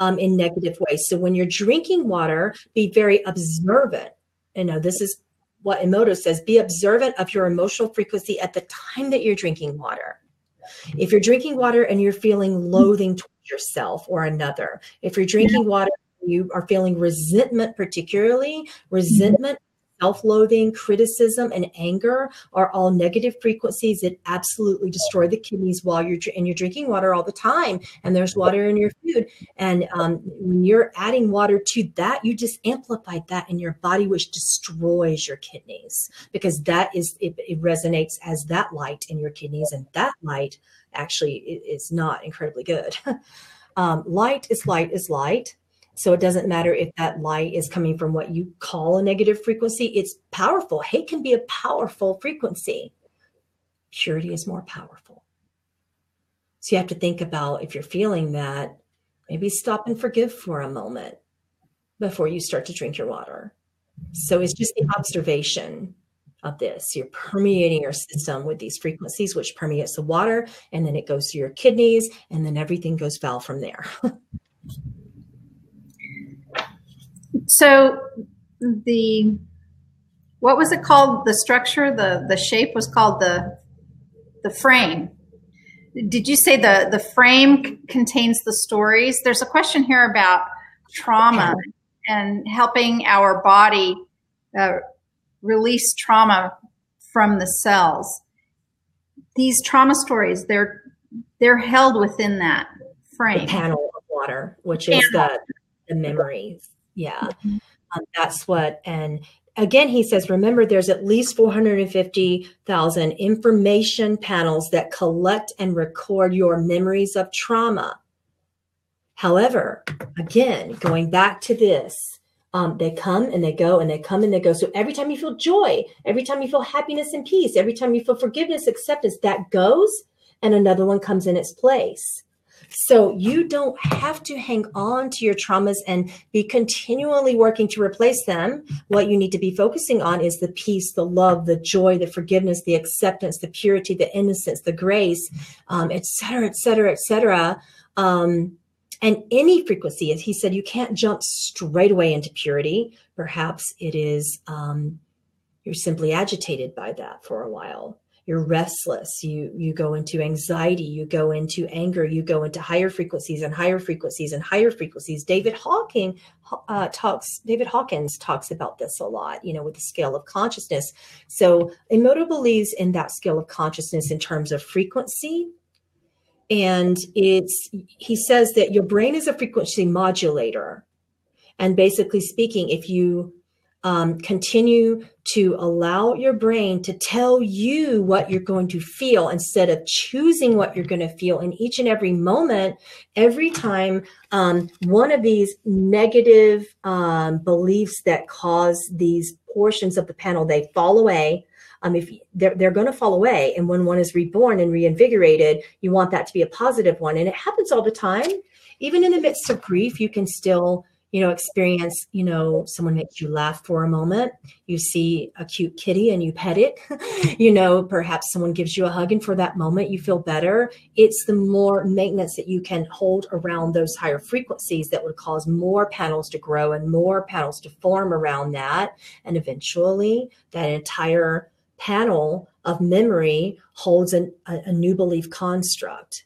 in negative ways. So when you're drinking water, be very observant. This is what Emoto says, be observant of your emotional frequency at the time that you're drinking water. If you're drinking water and you're feeling loathing towards yourself or another, if you're drinking water, you are feeling resentment, particularly resentment, self-loathing, criticism, and anger are all negative frequencies that absolutely destroy the kidneys while you're drinking water all the time, and there's water in your food. And when you're adding water to that, you just amplify that in your body, which destroys your kidneys, because it resonates as that light in your kidneys, and that light actually is not incredibly good. Light is light is light. So it doesn't matter if that light is coming from what you call a negative frequency. It's powerful. Hate can be a powerful frequency. Purity is more powerful. So you have to think about, if you're feeling that, maybe stop and forgive for a moment before you start to drink your water. So it's just the observation of this. You're permeating your system with these frequencies, which permeates the water, and then it goes to your kidneys, and then everything goes foul from there. So what was it called? The structure, the shape was called the frame. Did you say the frame contains the stories? There's a question here about trauma and helping our body release trauma from the cells. These trauma stories, they're held within that frame. The panel of water, which is the memories. Yeah, that's what. And again, he says, remember, there's at least 450,000 information panels that collect and record your memories of trauma. However, again, going back to this, they come and they go and they come and they go. So every time you feel joy, every time you feel happiness and peace, every time you feel forgiveness, acceptance, that goes and another one comes in its place. So you don't have to hang on to your traumas and be continually working to replace them. What you need to be focusing on is the peace, the love, the joy, the forgiveness, the acceptance, the purity, the innocence, the grace, et cetera, et cetera, et cetera. And any frequency, as he said, you can't jump straight away into purity. Perhaps it is, you're simply agitated by that for a while. You're restless, you go into anxiety, you go into anger, you go into higher frequencies and higher frequencies and higher frequencies. David Hawkins talks about this a lot, with the scale of consciousness. So Emoto believes in that scale of consciousness in terms of frequency. And he says that your brain is a frequency modulator. And basically speaking, if you continue to allow your brain to tell you what you're going to feel instead of choosing what you're going to feel in each and every moment, every time one of these negative beliefs that cause these portions of the panel, they fall away. If they're going to fall away, and when one is reborn and reinvigorated, you want that to be a positive one. And it happens all the time. Even in the midst of grief, you can still, experience, someone makes you laugh for a moment. You see a cute kitty and you pet it. Perhaps someone gives you a hug, and for that moment you feel better. It's the more maintenance that you can hold around those higher frequencies that would cause more panels to grow and more panels to form around that. And eventually that entire panel of memory holds a new belief construct.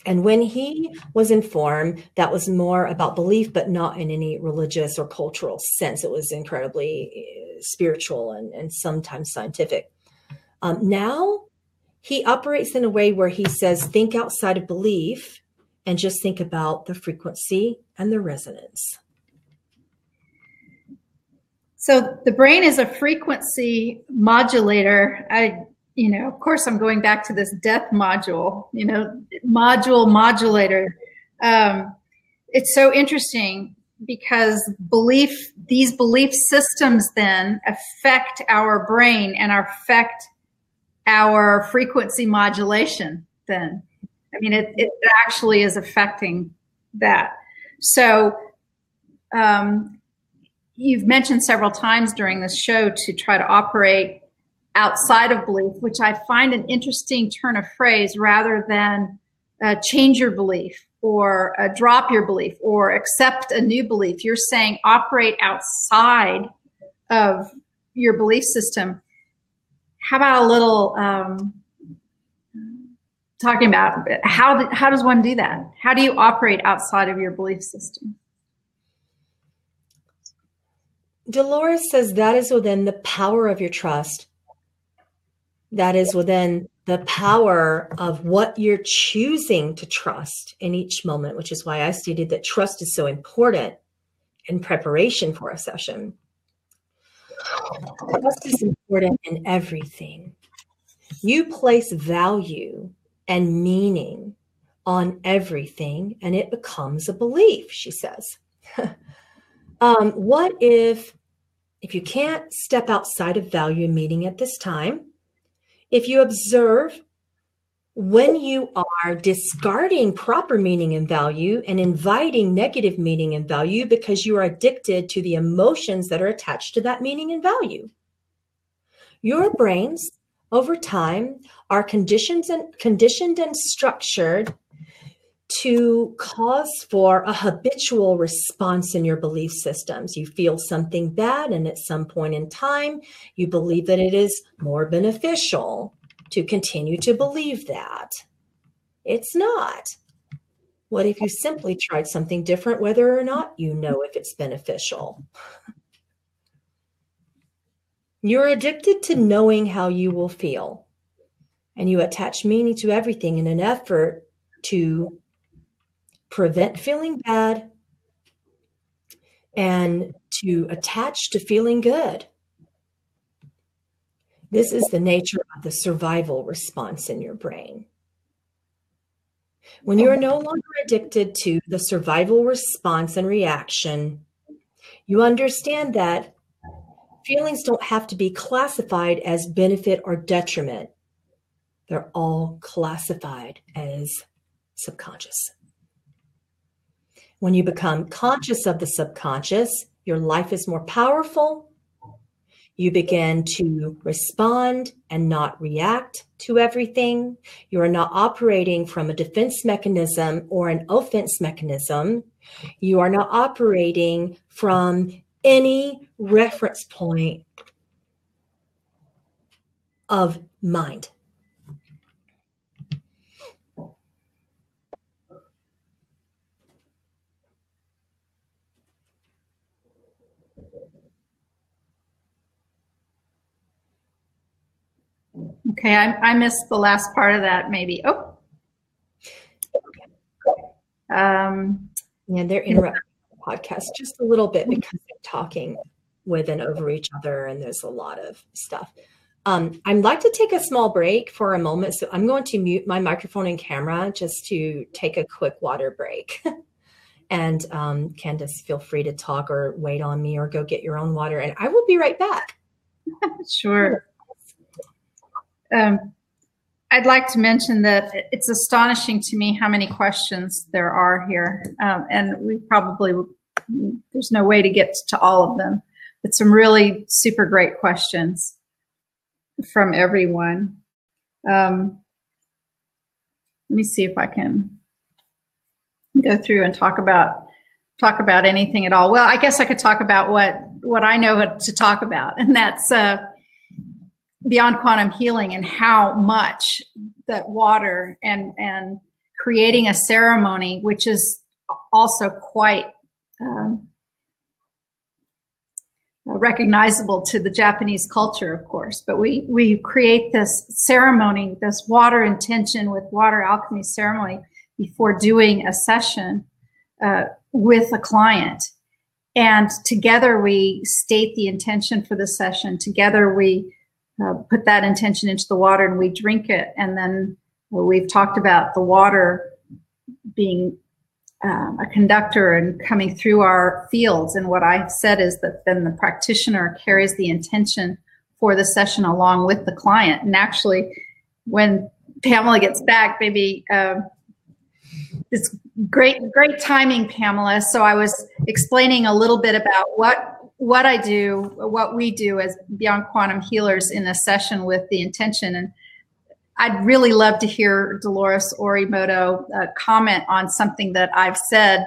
And when he was informed, that was more about belief, but not in any religious or cultural sense. It was incredibly spiritual and sometimes scientific. Now he operates in a way where he says, think outside of belief and just think about the frequency and the resonance. So the brain is a frequency modulator. Of course, I'm going back to this death module, modulator. It's so interesting because these belief systems then affect our brain and affect our frequency modulation then. It actually is affecting that. So, you've mentioned several times during this show to try to operate outside of belief, which I find an interesting turn of phrase rather than change your belief or drop your belief or accept a new belief. You're saying operate outside of your belief system. How about a little talking about how does one do that? How do you operate outside of your belief system? Dolores says that is within the power of your trust. That is within the power of what you're choosing to trust in each moment, which is why I stated that trust is so important in preparation for a session. Trust is important in everything. You place value and meaning on everything, and it becomes a belief, she says. What if you can't step outside of value and meaning at this time, if you observe when you are discarding proper meaning and value and inviting negative meaning and value because you are addicted to the emotions that are attached to that meaning and value. Your brains over time are conditioned and structured to cause for a habitual response in your belief systems. You feel something bad, and at some point in time, you believe that it is more beneficial to continue to believe that. It's not. What if you simply tried something different, whether or not you know if it's beneficial? You're addicted to knowing how you will feel, and you attach meaning to everything in an effort to prevent feeling bad and to attach to feeling good. This is the nature of the survival response in your brain. When you are no longer addicted to the survival response and reaction, you understand that feelings don't have to be classified as benefit or detriment. They're all classified as subconscious. When you become conscious of the subconscious, your life is more powerful. You begin to respond and not react to everything. You are not operating from a defense mechanism or an offense mechanism. You are not operating from any reference point of mind. Okay, I missed the last part of that maybe. Oh. Yeah, they're interrupting the podcast just a little bit because they're talking with and over each other, and there's a lot of stuff. I'd like to take a small break for a moment, so I'm going to mute my microphone and camera just to take a quick water break. And Candace, feel free to talk or wait on me or go get your own water, and I will be right back. Sure. I'd like to mention that it's astonishing to me how many questions there are here. And there's no way to get to all of them, but some really super great questions from everyone. Let me see if I can go through and talk about anything at all. Well, I guess I could talk about what I know what to talk about, and that's beyond quantum healing and how much that water and creating a ceremony, which is also quite recognizable to the Japanese culture, of course. But we create this ceremony, this water intention with water alchemy ceremony before doing a session with a client. And together we state the intention for the session. Together we put that intention into the water and we drink it. And then we've talked about the water being a conductor and coming through our fields. And what I've said is that then the practitioner carries the intention for the session along with the client. And actually, when Pamela gets back, maybe it's great timing, Pamela. So I was explaining a little bit about what I do, what we do as Beyond Quantum Healers in a session with the intention. And I'd really love to hear Dolores or Emoto comment on something that I've said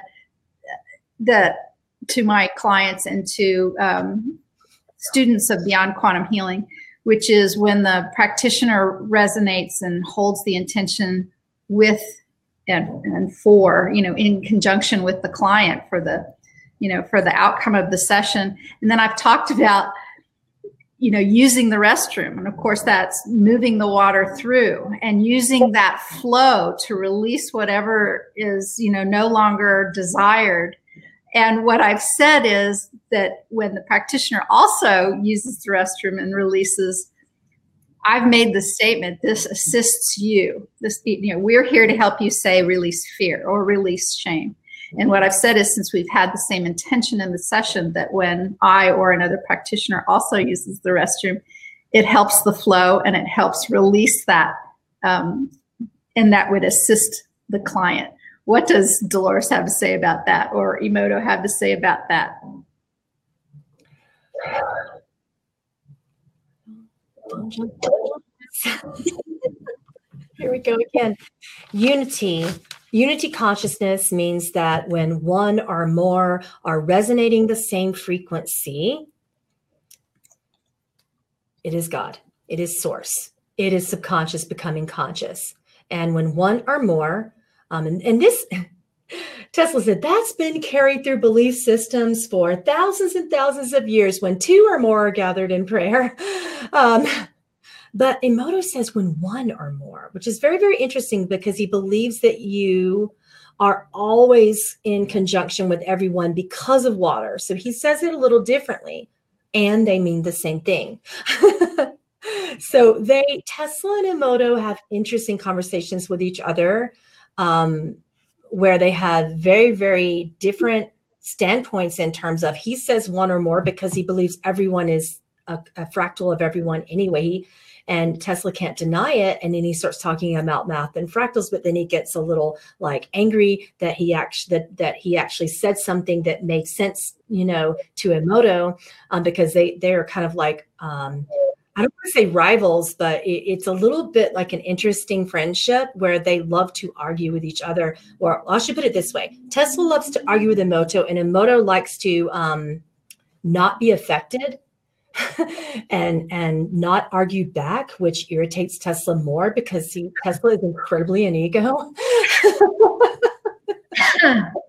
that to my clients and to students of Beyond Quantum Healing, which is when the practitioner resonates and holds the intention with and for, in conjunction with the client for the outcome of the session. And then I've talked about, using the restroom. And of course, that's moving the water through and using that flow to release whatever is, no longer desired. And what I've said is that when the practitioner also uses the restroom and releases, I've made the statement, this assists you. We're here to help you say release fear or release shame. And what I've said is, since we've had the same intention in the session, that when I or another practitioner also uses the restroom, it helps the flow and it helps release that, and that would assist the client. What does Dolores have to say about that, or Emoto have to say about that? Here we go again. Unity consciousness means that when one or more are resonating the same frequency, it is God, it is source, it is subconscious becoming conscious. And when one or more, and this, Tesla said, that's been carried through belief systems for thousands and thousands of years when two or more are gathered in prayer. But Emoto says when one or more, which is very, very interesting because he believes that you are always in conjunction with everyone because of water. So he says it a little differently, and they mean the same thing. So Tesla and Emoto have interesting conversations with each other, where they have very, very different standpoints in terms of, he says one or more because he believes everyone is a fractal of everyone anyway. And Tesla can't deny it. And then he starts talking about math and fractals, but then he gets a little angry that he actually said something that made sense, to Emoto, because they're kind of like, I don't want to say rivals, but it's a little bit like an interesting friendship where they love to argue with each other. Or I should put it this way. Tesla loves to argue with Emoto, and Emoto likes to not be affected and not argue back, which irritates Tesla more because Tesla is incredibly an ego.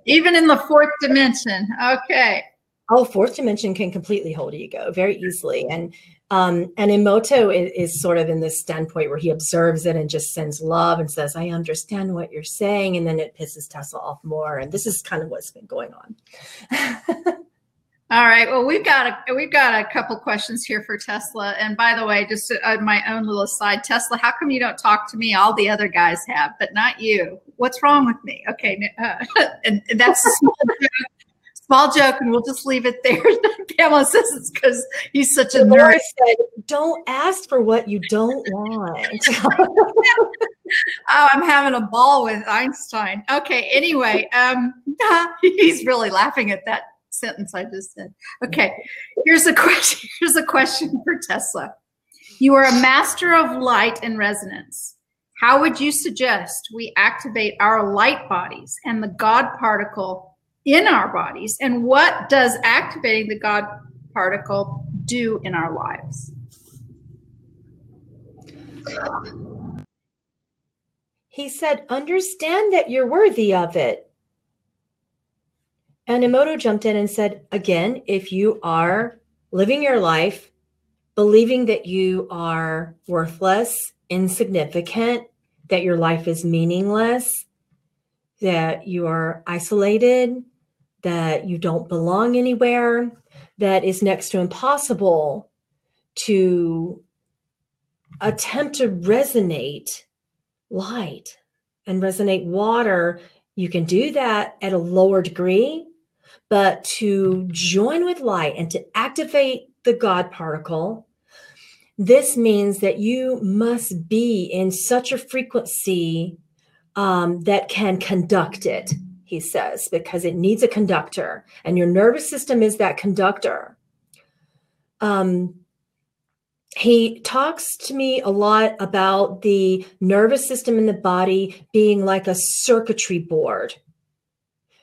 Even in the fourth dimension. Okay. Oh, fourth dimension can completely hold ego very easily. And Emoto is sort of in this standpoint where he observes it and just sends love and says, I understand what you're saying. And then it pisses Tesla off more. And this is kind of what's been going on. All right. Well, we've got a couple questions here for Tesla. And by the way, just my own little aside, Tesla, how come you don't talk to me? All the other guys have, but not you. What's wrong with me? Okay, and that's a small joke, and we'll just leave it there. Pamela says it's because he's such a nerd. Said, don't ask for what you don't want. Oh, I'm having a ball with Einstein. Okay. Anyway, he's really laughing at that sentence I just said. Okay, here's a question. Here's a question for Tesla. You are a master of light and resonance. How would you suggest we activate our light bodies and the God particle in our bodies? And what does activating the God particle do in our lives? He said, understand that you're worthy of it. And Emoto jumped in and said, again, if you are living your life believing that you are worthless, insignificant, that your life is meaningless, that you are isolated, that you don't belong anywhere, that is next to impossible to attempt to resonate light and resonate water, you can do that at a lower degree. But to join with light and to activate the God particle, this means that you must be in such a frequency that can conduct it, he says, because it needs a conductor, and your nervous system is that conductor. He talks to me a lot about the nervous system in the body being like a circuitry board.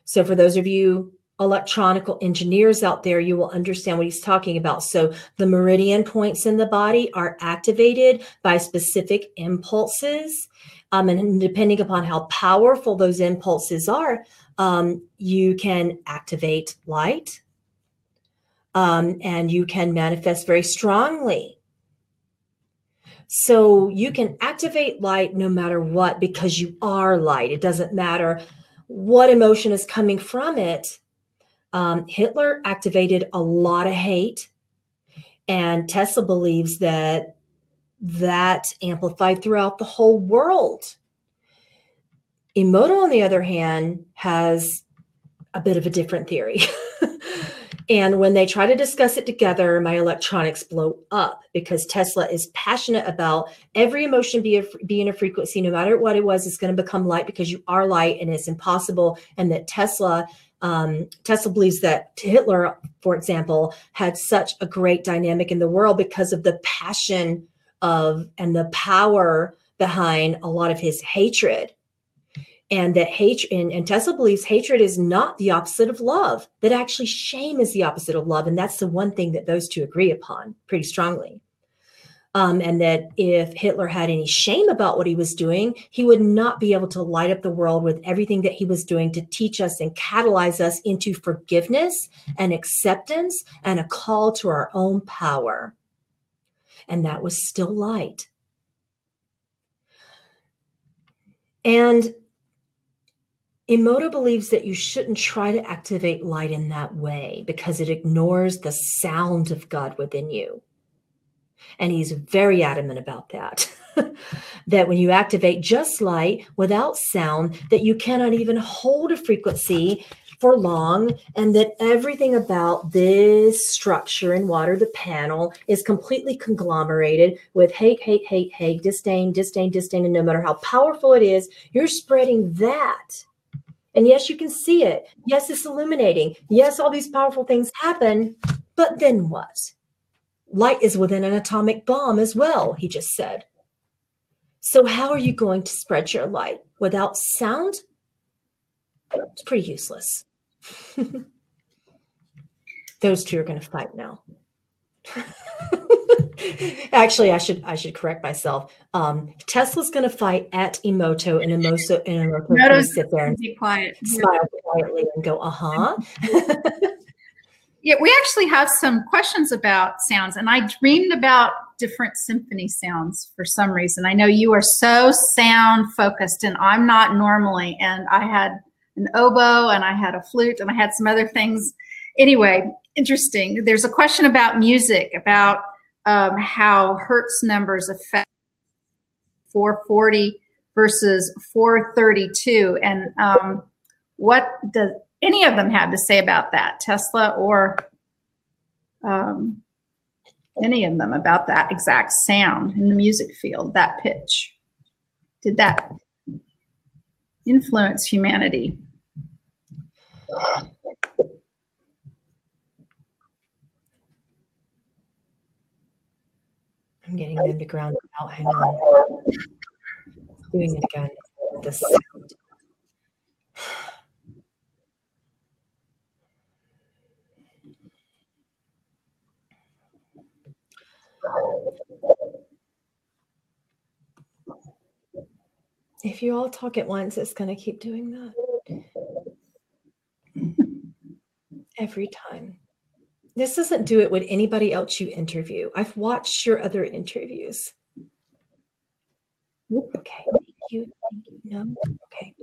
So for those of you electronical engineers out there, you will understand what he's talking about. So the meridian points in the body are activated by specific impulses. And depending upon how powerful those impulses are, you can activate light, and you can manifest very strongly. So you can activate light no matter what, because you are light. It doesn't matter what emotion is coming from it. Hitler activated a lot of hate, and Tesla believes that that amplified throughout the whole world. Emoto, on the other hand, has a bit of a different theory. And when they try to discuss it together, my electronics blow up, because Tesla is passionate about every emotion being a frequency, no matter what it was, it's going to become light, because you are light and it's impossible. And that Tesla believes that Hitler, for example, had such a great dynamic in the world because of the passion of and the power behind a lot of his hatred. And that hatred, and Tesla believes hatred is not the opposite of love, that actually shame is the opposite of love. And that's the one thing that those two agree upon pretty strongly. And that if Hitler had any shame about what he was doing, he would not be able to light up the world with everything that he was doing to teach us and catalyze us into forgiveness and acceptance and a call to our own power. And that was still light. And Emoto believes that you shouldn't try to activate light in that way, because it ignores the sound of God within you. And he's very adamant about that, that when you activate just light without sound, that you cannot even hold a frequency for long, and that everything about this structure in water, the panel, is completely conglomerated with hate, hate, hate, hate, disdain, disdain, disdain. And no matter how powerful it is, you're spreading that. And yes, you can see it. Yes, it's illuminating. Yes, all these powerful things happen, but then what? Light is within an atomic bomb as well, he just said. So how are you going to spread your light without sound? It's pretty useless. Those two are going to fight now. Actually, I should correct myself. Tesla's going to fight at Emoto, and Emoto's going to sit there and be quiet, smile quietly, and go, uh-huh. Yeah, we actually have some questions about sounds, and I dreamed about different symphony sounds for some reason. I know you are so sound focused, and I'm not normally. And I had an oboe, and I had a flute, and I had some other things. Anyway, interesting. There's a question about music, about how hertz numbers affect 440 versus 432. And what does any of them have to say about that, Tesla or any of them, about that exact sound in the music field, that pitch? Did that influence humanity? I'm getting them to ground out. Hang on. Doing it again. The sound. If you all talk at once, it's going to keep doing that. Every time. This doesn't do it with anybody else you interview. I've watched your other interviews. Okay. Thank you. No? Okay.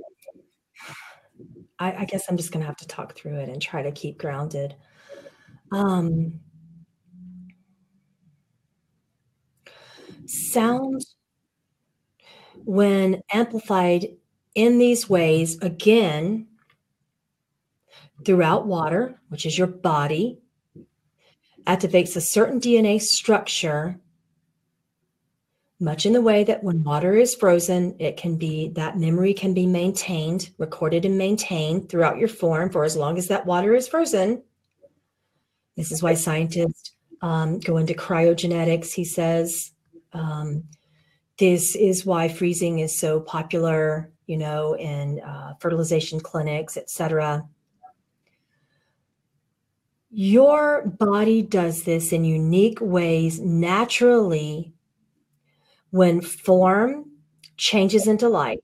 I guess I'm just going to have to talk through it and try to keep grounded. Sound, when amplified in these ways, again, throughout water, which is your body, activates a certain DNA structure, much in the way that when water is frozen, it can be, that memory can be maintained, recorded and maintained throughout your form for as long as that water is frozen. This is why scientists go into cryogenetics. He says, this is why freezing is so popular, you know, in fertilization clinics, etc. Your body does this in unique ways naturally when form changes into light.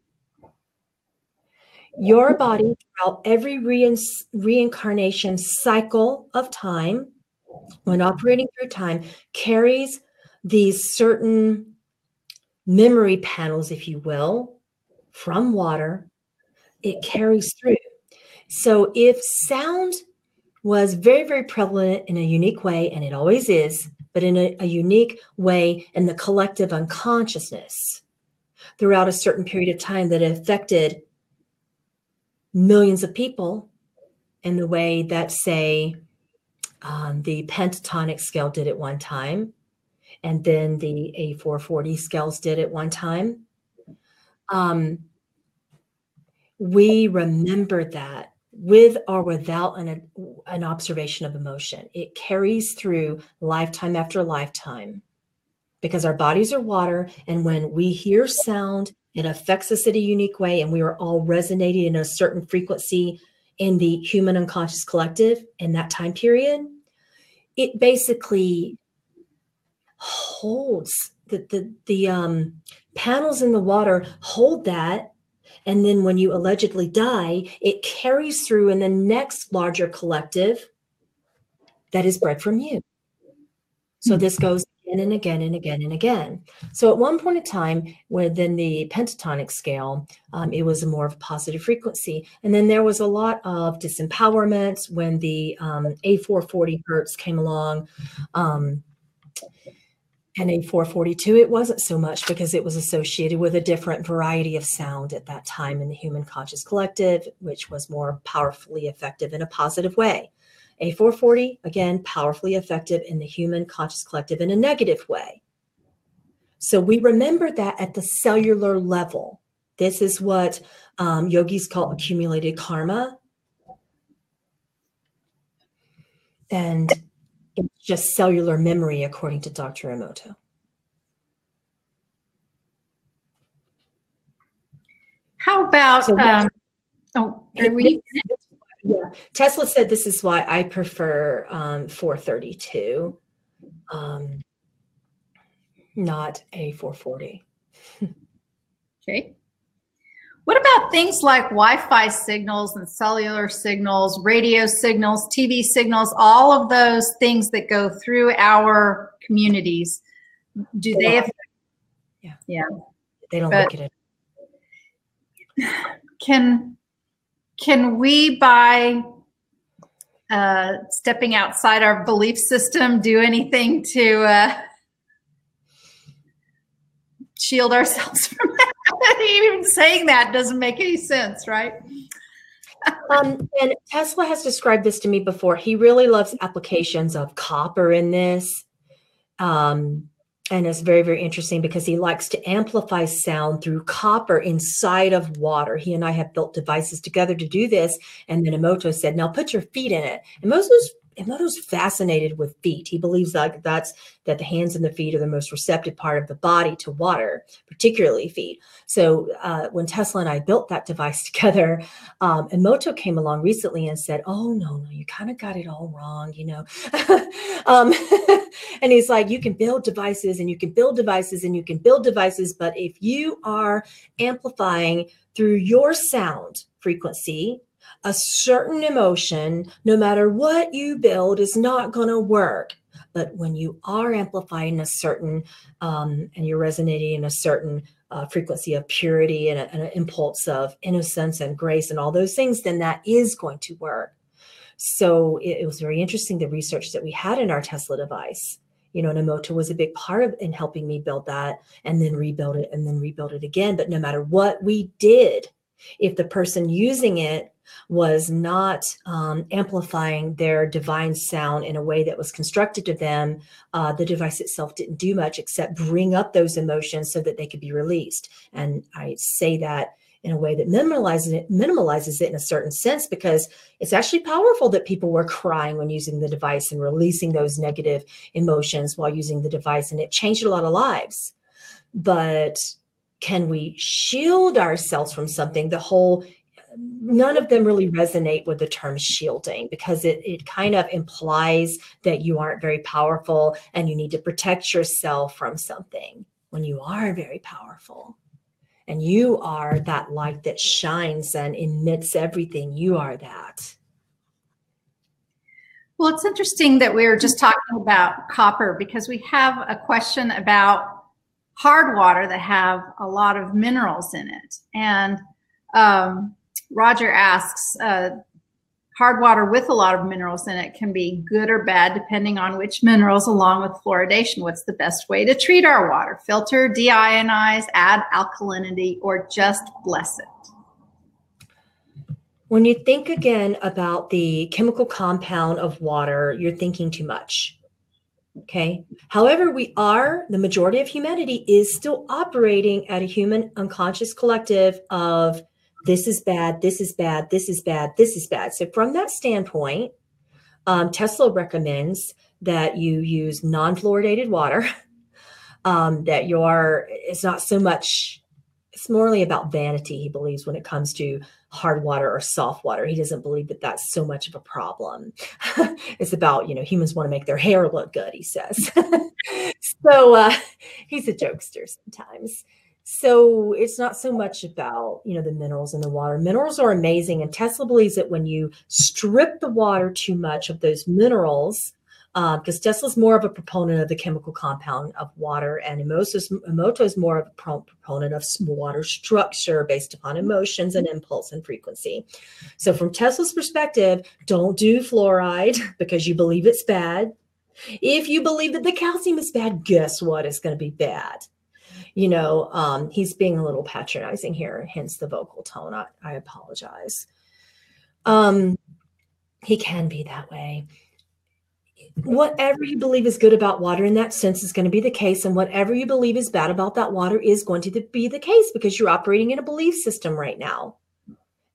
Your body, throughout every reincarnation cycle of time, when operating through time, carries these certain memory panels, if you will, from water. It carries through. So if sound was very, very prevalent in a unique way, and it always is, but in a unique way in the collective unconsciousness throughout a certain period of time that affected millions of people in the way that, say, the pentatonic scale did at one time, and then the A440 scales did at one time. We remember that with or without an observation of emotion. It carries through lifetime after lifetime because our bodies are water. And when we hear sound, it affects us in a unique way. And we are all resonating in a certain frequency in the human unconscious collective in that time period. It basically holds the panels in the water hold that. And then when you allegedly die, it carries through in the next larger collective that is bred from you. So this goes again and again and again and again. So at one point in time, within the pentatonic scale, it was more of a positive frequency. And then there was a lot of disempowerment when the A440 hertz came along. And A442, it wasn't so much because it was associated with a different variety of sound at that time in the human conscious collective, which was more powerfully effective in a positive way. A440, again, powerfully effective in the human conscious collective in a negative way. So we remember that at the cellular level. This is what yogis call accumulated karma. And it's just cellular memory, according to Dr. Emoto. How about, Tesla said this is why I prefer 432, not A440. Okay. What about things like Wi-Fi signals and cellular signals, radio signals, TV signals, all of those things that go through our communities? Do they affect? Yeah. They don't look at it. Can we, by stepping outside our belief system do anything to shield ourselves from that? Even saying that doesn't make any sense, right? And Tesla has described this to me before. He really loves applications of copper in this. And it's very, very interesting because he likes to amplify sound through copper inside of water. He and I have built devices together to do this. And then Emoto said, now put your feet in it. And Emoto's fascinated with feet. He believes that the hands and the feet are the most receptive part of the body to water, particularly feet. So when Tesla and I built that device together, Emoto came along recently and said, oh, no, you kind of got it all wrong, you know. And he's like, you can build devices and you can build devices and you can build devices, but if you are amplifying through your sound frequency, a certain emotion, no matter what you build, is not going to work. But when you are amplifying a certain, and you're resonating in a certain frequency of purity and an impulse of innocence and grace and all those things, then that is going to work. So it was very interesting, the research that we had in our Tesla device. You know, and Emoto was a big part of in helping me build that and then rebuild it and then rebuild it again. But no matter what we did, if the person using it was not amplifying their divine sound in a way that was constructed to them, the device itself didn't do much except bring up those emotions so that they could be released. And I say that in a way that minimalizes it in a certain sense, because it's actually powerful that people were crying when using the device and releasing those negative emotions while using the device. And it changed a lot of lives. But can we shield ourselves from something? None of them really resonate with the term shielding, because it kind of implies that you aren't very powerful and you need to protect yourself from something when you are very powerful. And you are that light that shines and emits everything. You are that. Well, it's interesting that we were just talking about copper, because we have a question about hard water that have a lot of minerals in it. And Roger asks, hard water with a lot of minerals in it can be good or bad depending on which minerals, along with fluoridation. What's the best way to treat our water? Filter, deionize, add alkalinity, or just bless it? When you think again about the chemical compound of water, you're thinking too much. Okay. However, the majority of humanity is still operating at a human unconscious collective of this is bad, this is bad, this is bad, this is bad. So from that standpoint, Tesla recommends that you use non-fluoridated water, it's not so much, it's morely about vanity, he believes, when it comes to hard water or soft water. He doesn't believe that that's so much of a problem. It's about, humans want to make their hair look good, he says. So he's a jokester sometimes. So it's not so much about, the minerals in the water. Minerals are amazing. And Tesla believes that when you strip the water too much of those minerals, because Tesla's more of a proponent of the chemical compound of water, and Emoto is more of a proponent of water structure based upon emotions and impulse and frequency. So from Tesla's perspective, don't do fluoride because you believe it's bad. If you believe that the calcium is bad, guess what? It's going to be bad. He's being a little patronizing here, hence the vocal tone. I apologize. He can be that way. Whatever you believe is good about water in that sense is going to be the case. And whatever you believe is bad about that water is going to be the case, because you're operating in a belief system right now.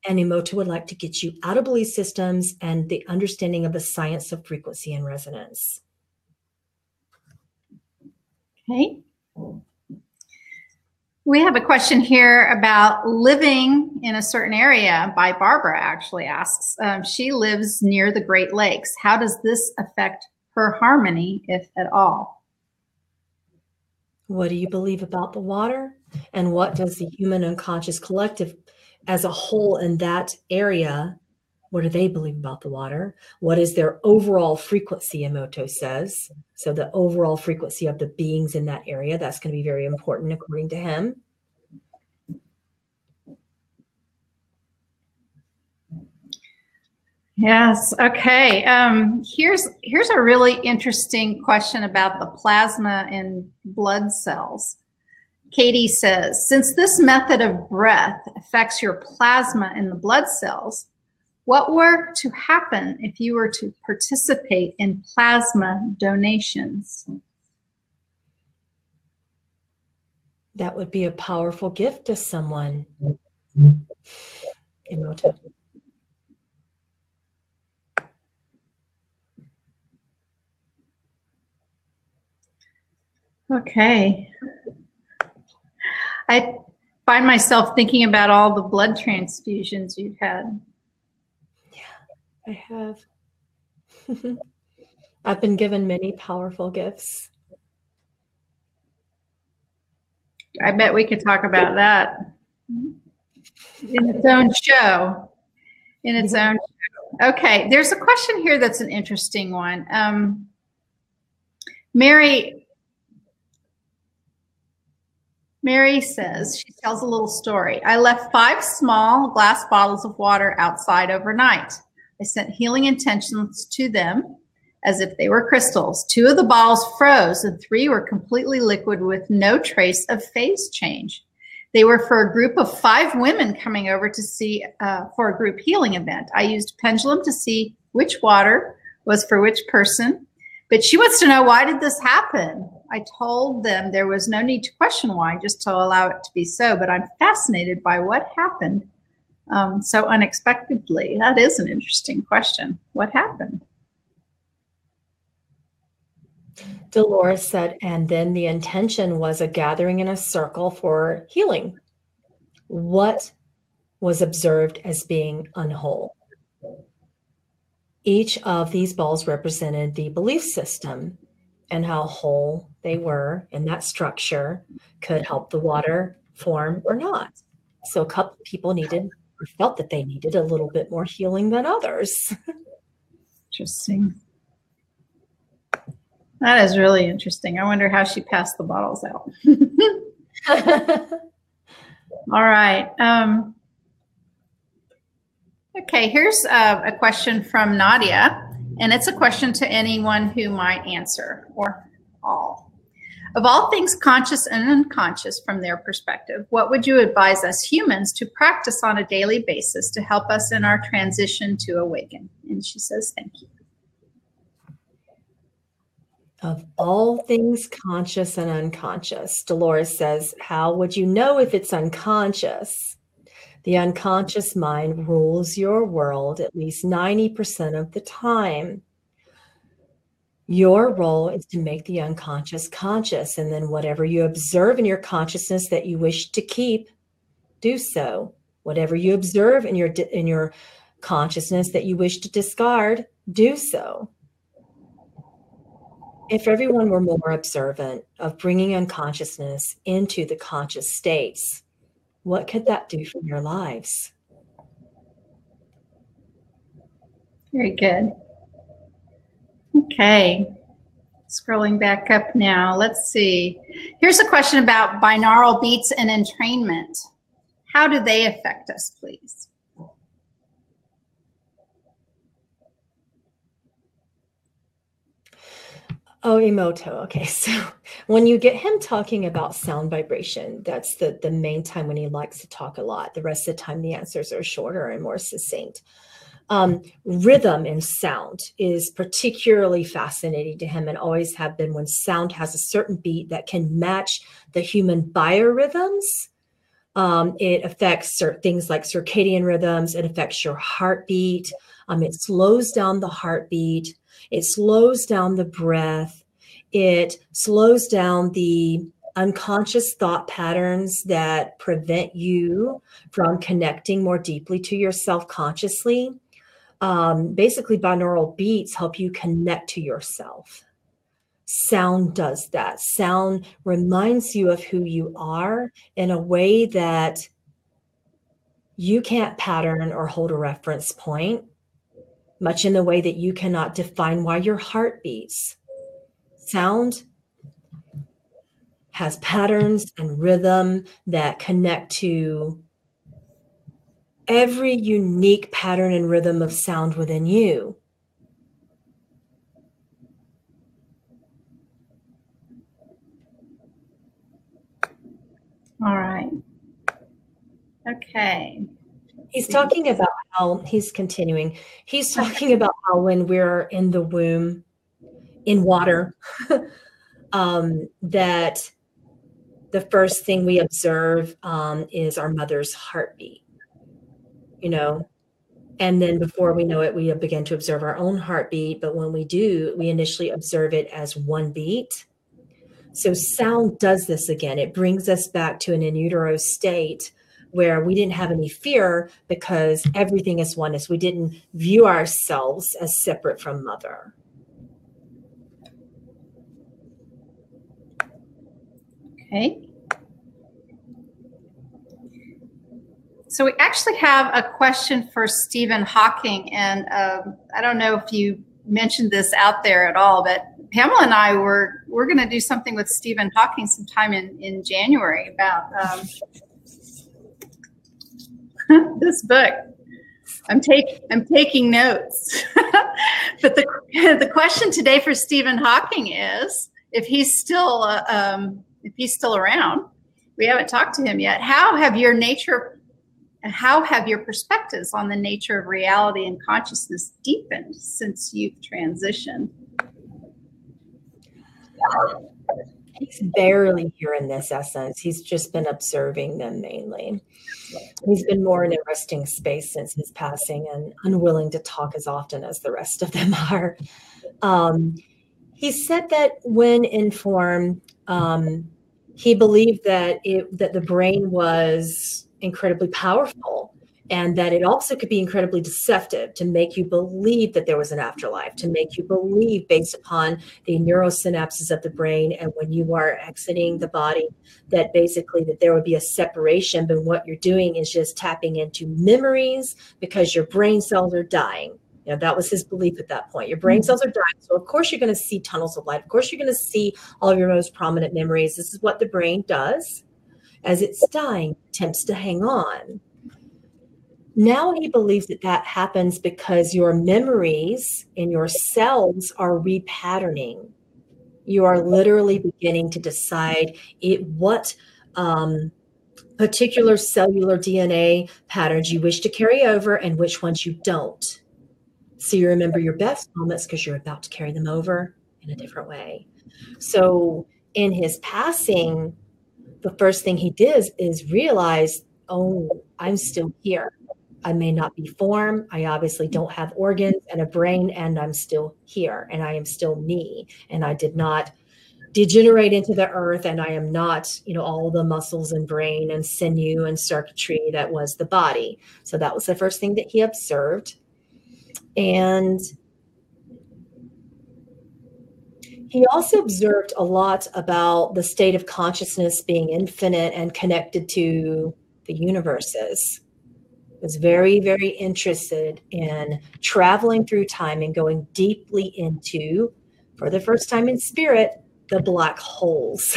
And Emoto would like to get you out of belief systems and the understanding of the science of frequency and resonance. Okay. We have a question here about living in a certain area. By Barbara actually asks. She lives near the Great Lakes. How does this affect her harmony, if at all? What do you believe about the water? And what does the human unconscious collective as a whole in that area, what do they believe about the water? What is their overall frequency, Emoto says. So the overall frequency of the beings in that area, that's going to be very important according to him. Yes. Okay. Here's a really interesting question about the plasma in blood cells. Katie says, since this method of breath affects your plasma in the blood cells, what were to happen if you were to participate in plasma donations? That would be a powerful gift to someone. Emoto. Okay. I find myself thinking about all the blood transfusions you've had. Yeah, I have. I've been given many powerful gifts. I bet we could talk about that in its own show. In its own show. Okay, there's a question here that's an interesting one. Mary says, she tells a little story. I left 5 small glass bottles of water outside overnight. I sent healing intentions to them as if they were crystals. 2 of the bottles froze and 3 were completely liquid with no trace of phase change. They were for a group of 5 women coming over to see for a group healing event. I used pendulum to see which water was for which person, but she wants to know, why did this happen? I told them there was no need to question why, just to allow it to be so, but I'm fascinated by what happened so unexpectedly. That is an interesting question. What happened? Dolores said, and then the intention was a gathering in a circle for healing. What was observed as being unwhole? Each of these balls represented the belief system and how whole they were, and that structure could help the water form or not. So a couple of people needed or felt that they needed a little bit more healing than others. Interesting. That is really interesting. I wonder how she passed the bottles out. All right. Okay, here's a question from Nadia, and it's a question to anyone who might answer, or all. Of all things conscious and unconscious from their perspective, what would you advise us humans to practice on a daily basis to help us in our transition to awaken? And she says, thank you. Of all things conscious and unconscious, Dolores says, how would you know if it's unconscious? The unconscious mind rules your world at least 90% of the time. Your role is to make the unconscious conscious, and then whatever you observe in your consciousness that you wish to keep, do so. Whatever you observe in your consciousness that you wish to discard, do so. If everyone were more observant of bringing unconsciousness into the conscious states, what could that do for your lives? Very good. Okay. Scrolling back up now. Let's see. Here's a question about binaural beats and entrainment. How do they affect us, please? Oh, Emoto. Okay, so when you get him talking about sound vibration, that's the main time when he likes to talk a lot. The rest of the time, the answers are shorter and more succinct. Rhythm and sound is particularly fascinating to him and always have been when sound has a certain beat that can match the human biorhythms. It affects things like circadian rhythms. It affects your heartbeat. It slows down the heartbeat. It slows down the breath. It slows down the unconscious thought patterns that prevent you from connecting more deeply to yourself consciously. Basically, binaural beats help you connect to yourself. Sound does that. Sound reminds you of who you are in a way that you can't pattern or hold a reference point, much in the way that you cannot define why your heart beats. Sound has patterns and rhythm that connect to every unique pattern and rhythm of sound within you. All right. Okay. He's talking about how, he's continuing, he's talking about how when we're in the womb, in water, that the first thing we observe is our mother's heartbeat, you know, and then before we know it, we begin to observe our own heartbeat. But when we do, we initially observe it as one beat. So sound does this again. It brings us back to an in utero state where we didn't have any fear because everything is oneness. We didn't view ourselves as separate from mother. Okay. So we actually have a question for Stephen Hawking, and I don't know if you mentioned this out there at all, but Pamela and I we're going to do something with Stephen Hawking sometime in January about this book. I'm taking notes. But the question today for Stephen Hawking is if he's still around. We haven't talked to him yet. How have your perspectives on the nature of reality and consciousness deepened since you've transitioned? He's barely here in this essence. He's just been observing them mainly. He's been more in a resting space since his passing and unwilling to talk as often as the rest of them are. He said that when in form, he believed that the brain was incredibly powerful and that it also could be incredibly deceptive to make you believe that there was an afterlife, to make you believe based upon the neurosynapses of the brain. And when you are exiting the body, that basically that there would be a separation, but what you're doing is just tapping into memories because your brain cells are dying. You know, that was his belief at that point. Your brain cells are dying. So of course you're going to see tunnels of light. Of course you're going to see all of your most prominent memories. This is what the brain does as it's dying, attempts to hang on. Now he believes that that happens because your memories in your cells are repatterning. You are literally beginning to decide what particular cellular DNA patterns you wish to carry over and which ones you don't. So you remember your best moments because you're about to carry them over in a different way. So in his passing, the first thing he did is realize, oh, I'm still here. I may not be form. I obviously don't have organs and a brain, and I'm still here, and I am still me. And I did not degenerate into the earth, and I am not, you know, all the muscles and brain and sinew and circuitry that was the body. So that was the first thing that he observed. And he also observed a lot about the state of consciousness being infinite and connected to the universes. Was very, very interested in traveling through time and going deeply into, for the first time in spirit, the black holes.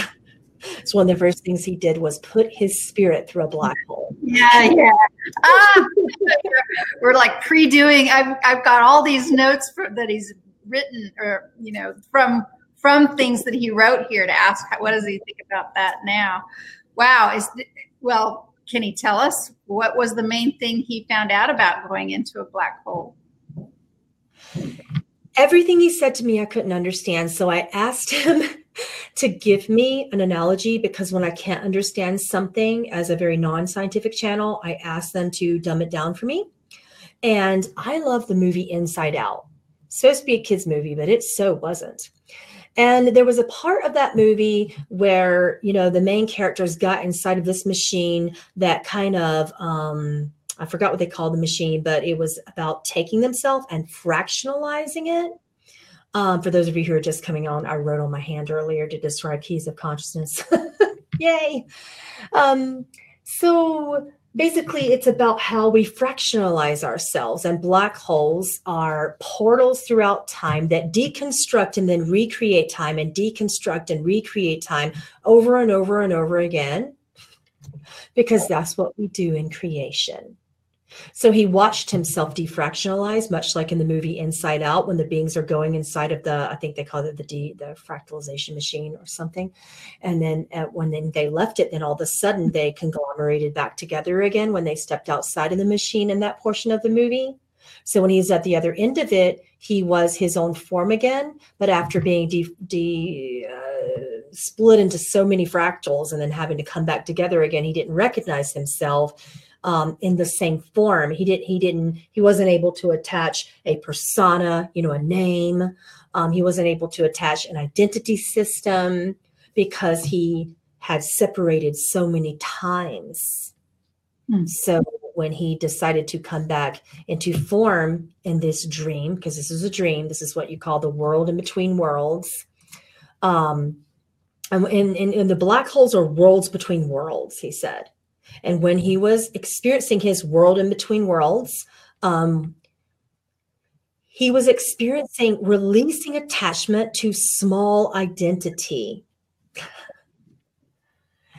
So one of the first things he did was put his spirit through a black hole. Yeah. We're like pre-doing. I've got all these notes that he's written, or you know, from things that he wrote here to ask what does he think about that now. Wow. Well, can he tell us what was the main thing he found out about going into a black hole? Everything he said to me, I couldn't understand. So I asked him to give me an analogy, because when I can't understand something as a very non-scientific channel, I ask them to dumb it down for me. And I love the movie Inside Out. It's supposed to be a kid's movie, but it so wasn't. And there was a part of that movie where, you know, the main characters got inside of this machine that kind of, I forgot what they called the machine, but it was about taking themselves and fractionalizing it. For those of you who are just coming on, I wrote on my hand earlier to describe keys of consciousness. Yay. So basically, it's about how we fractionalize ourselves, and black holes are portals throughout time that deconstruct and then recreate time, and deconstruct and recreate time over and over and over again, because that's what we do in creation. So he watched himself defractionalize, much like in the movie Inside Out, when the beings are going inside of the, I think they call it the fractalization machine or something. And then when they left it, then all of a sudden they conglomerated back together again when they stepped outside of the machine in that portion of the movie. So when he's at the other end of it, he was his own form again, but after being split into so many fractals and then having to come back together again, he didn't recognize himself in the same form. He wasn't able to attach a persona, a name. He wasn't able to attach an identity system because he had separated so many times. So when he decided to come back into form in this dream, because this is a dream, this is what you call the world in between worlds. And the black holes are worlds between worlds, he said. And when he was experiencing his world in between worlds, he was experiencing releasing attachment to small identity.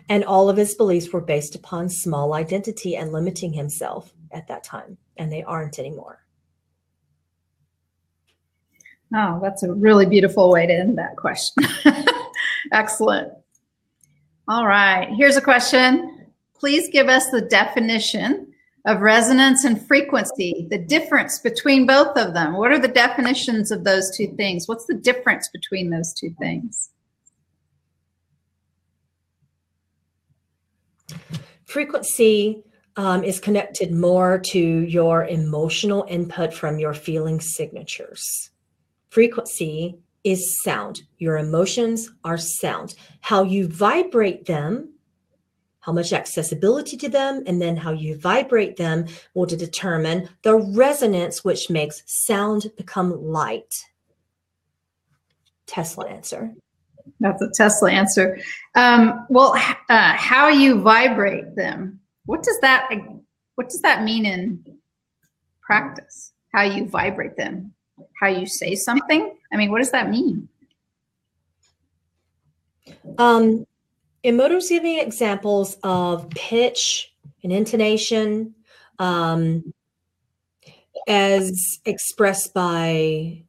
And all of his beliefs were based upon small identity and limiting himself at that time. And they aren't anymore. Oh, that's a really beautiful way to end that question. Excellent. All right. Here's a question. Please give us the definition of resonance and frequency, the difference between both of them. What are the definitions of those two things? What's the difference between those two things? Frequency is connected more to your emotional input from your feeling signatures. Frequency is sound. Your emotions are sound. How you vibrate them, how much accessibility to them, and then how you vibrate them will determine the resonance, which makes sound become light. Tesla answer. That's a Tesla answer. How you vibrate them. What does that mean in practice? How you vibrate them? How you say something? I mean, what does that mean? Emoto's giving examples of pitch and intonation as expressed by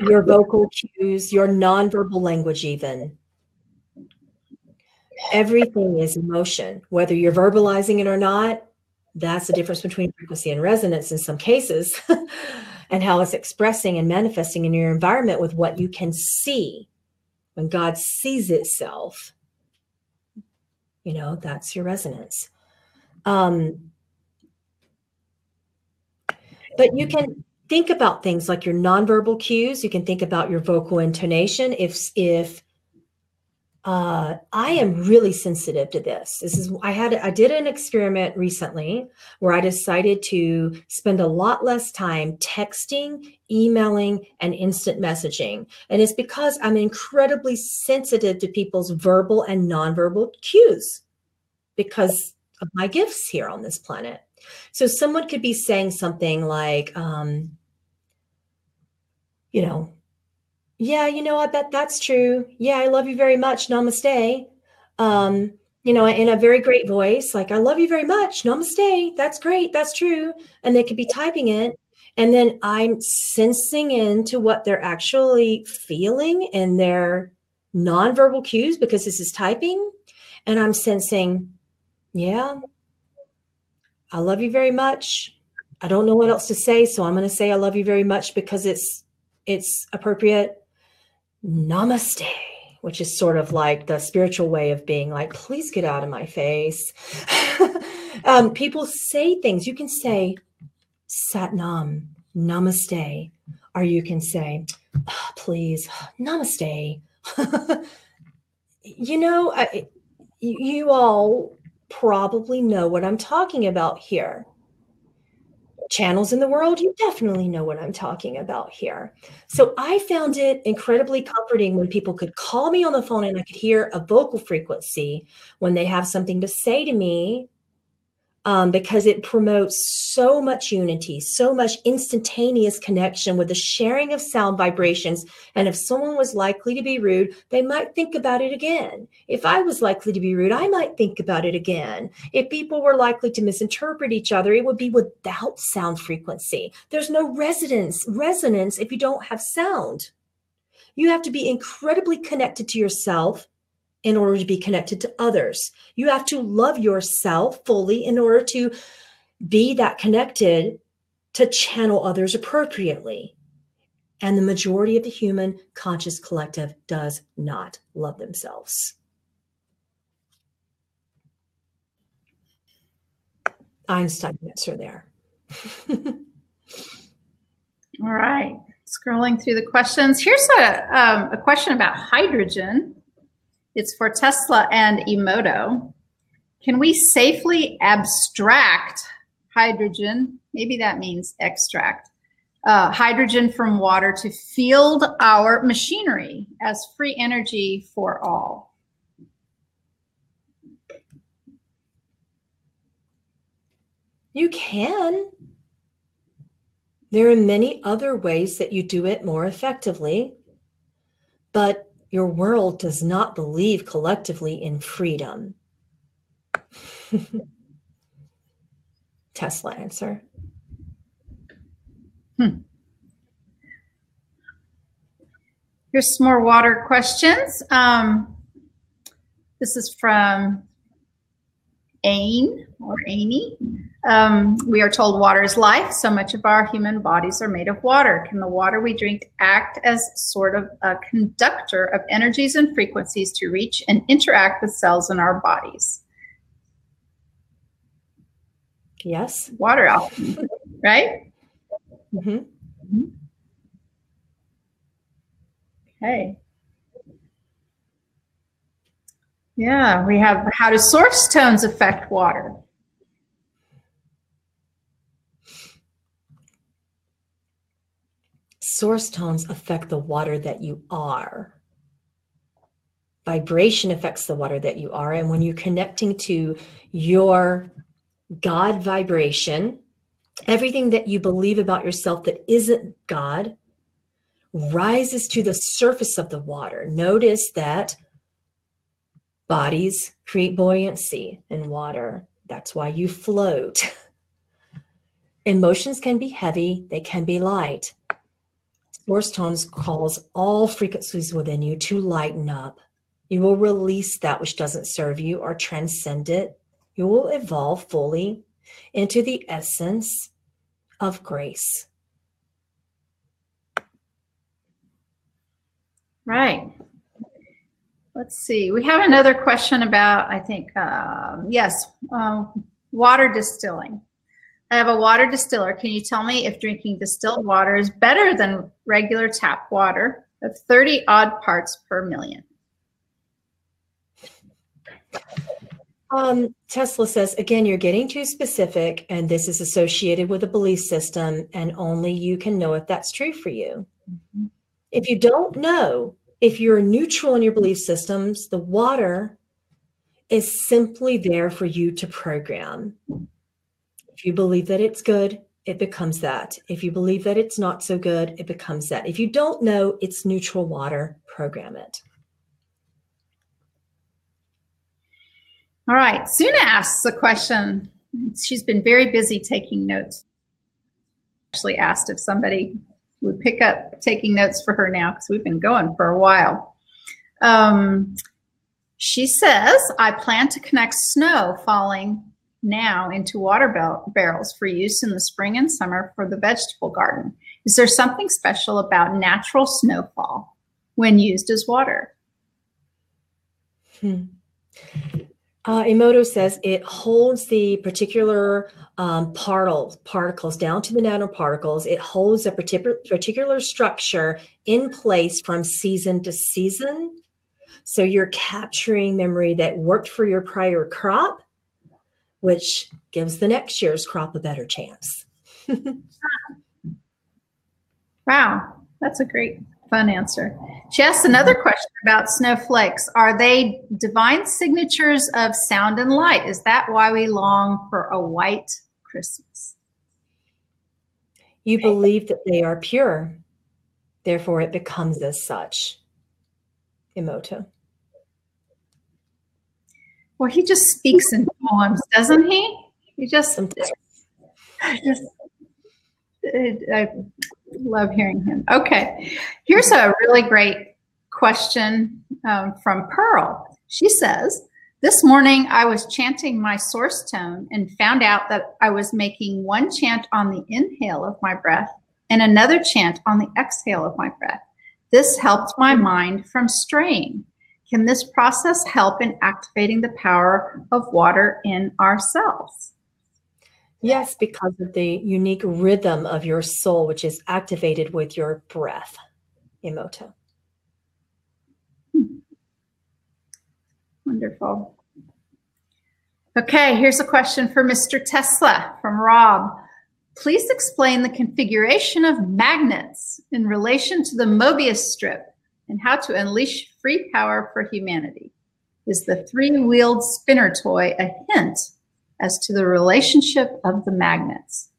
your vocal cues, your nonverbal language even. Everything is emotion, whether you're verbalizing it or not. That's the difference between frequency and resonance in some cases, and how it's expressing and manifesting in your environment with what you can see. When God sees itself, that's your resonance. But you can think about things like your nonverbal cues. You can think about your vocal intonation. If I am really sensitive to this. I did an experiment recently where I decided to spend a lot less time texting, emailing, and instant messaging. And it's because I'm incredibly sensitive to people's verbal and nonverbal cues because of my gifts here on this planet. So someone could be saying something like, yeah, I bet that's true. Yeah, I love you very much. Namaste. In a very great voice, like, I love you very much. Namaste. That's great. That's true. And they could be typing it. And then I'm sensing into what they're actually feeling in their nonverbal cues because this is typing. And I'm sensing, yeah, I love you very much. I don't know what else to say. So I'm going to say I love you very much because it's appropriate. Namaste, which is sort of like the spiritual way of being like, please get out of my face. People say things. You can say Sat Nam, Namaste, or you can say, oh, please, Namaste. You all probably know what I'm talking about here. Channels in the world, you definitely know what I'm talking about here. So I found it incredibly comforting when people could call me on the phone and I could hear a vocal frequency when they have something to say to me because it promotes so much unity, so much instantaneous connection with the sharing of sound vibrations. And if someone was likely to be rude, they might think about it again. If I was likely to be rude, I might think about it again. If people were likely to misinterpret each other, it would be without sound frequency. There's no resonance if you don't have sound. You have to be incredibly connected to yourself in order to be connected to others. You have to love yourself fully in order to be that connected to channel others appropriately. And the majority of the human conscious collective does not love themselves. Einstein answer there. All right. Scrolling through the questions. Here's a question about hydrogen. It's for Tesla and Emoto. Can we safely abstract hydrogen? Maybe that means extract hydrogen from water to field our machinery as free energy for all. You can. There are many other ways that you do it more effectively, but your world does not believe collectively in freedom. Tesla answer. Here's some more water questions. This is from Ain or Amy. We are told water is life. So much of our human bodies are made of water. Can the water we drink act as sort of a conductor of energies and frequencies to reach and interact with cells in our bodies? Yes. Water alchemy, right? Mm-hmm. Okay. Yeah, we have how do source tones affect water? Source tones affect the water that you are. Vibration affects the water that you are. And when you're connecting to your God vibration, everything that you believe about yourself that isn't God rises to the surface of the water. Notice that bodies create buoyancy in water. That's why you float. Emotions can be heavy, they can be light. Source tones calls all frequencies within you to lighten up. You will release that which doesn't serve you or transcend it. You will evolve fully into the essence of grace. Right. Let's see. We have another question about, I think, water distilling. I have a water distiller. Can you tell me if drinking distilled water is better than regular tap water of 30 odd parts per million? Tesla says, again, you're getting too specific, and this is associated with a belief system, and only you can know if that's true for you. Mm-hmm. If you don't know, if you're neutral in your belief systems, the water is simply there for you to program. If you believe that it's good, it becomes that. If you believe that it's not so good, it becomes that. If you don't know it's neutral water, program it. All right. Suna asks a question. She's been very busy taking notes. Actually asked if somebody would pick up taking notes for her now because we've been going for a while. She says, I plan to connect snow falling now into water barrels for use in the spring and summer for the vegetable garden. Is there something special about natural snowfall when used as water? Emoto says it holds the particular particles down to the nanoparticles. It holds a particular structure in place from season to season. So you're capturing memory that worked for your prior crop, which gives the next year's crop a better chance. Wow, that's a great Fun answer. She asked another question about snowflakes. Are they divine signatures of sound and light? Is that why we long for a white Christmas? You believe that they are pure, therefore it becomes as such. Emoto. Well, he just speaks in poems, doesn't he? He just, I love hearing him. Okay, here's a really great question from Pearl. She says, this morning I was chanting my source tone and found out that I was making one chant on the inhale of my breath and another chant on the exhale of my breath. This helped my mind from straying. Can this process help in activating the power of water in ourselves? Yes, because of the unique rhythm of your soul, which is activated with your breath. Emoto. Wonderful. Okay, here's a question for Mr. Tesla from Rob. Please explain the configuration of magnets in relation to the Mobius strip and how to unleash free power for humanity. Is the three-wheeled spinner toy a hint as to the relationship of the magnets?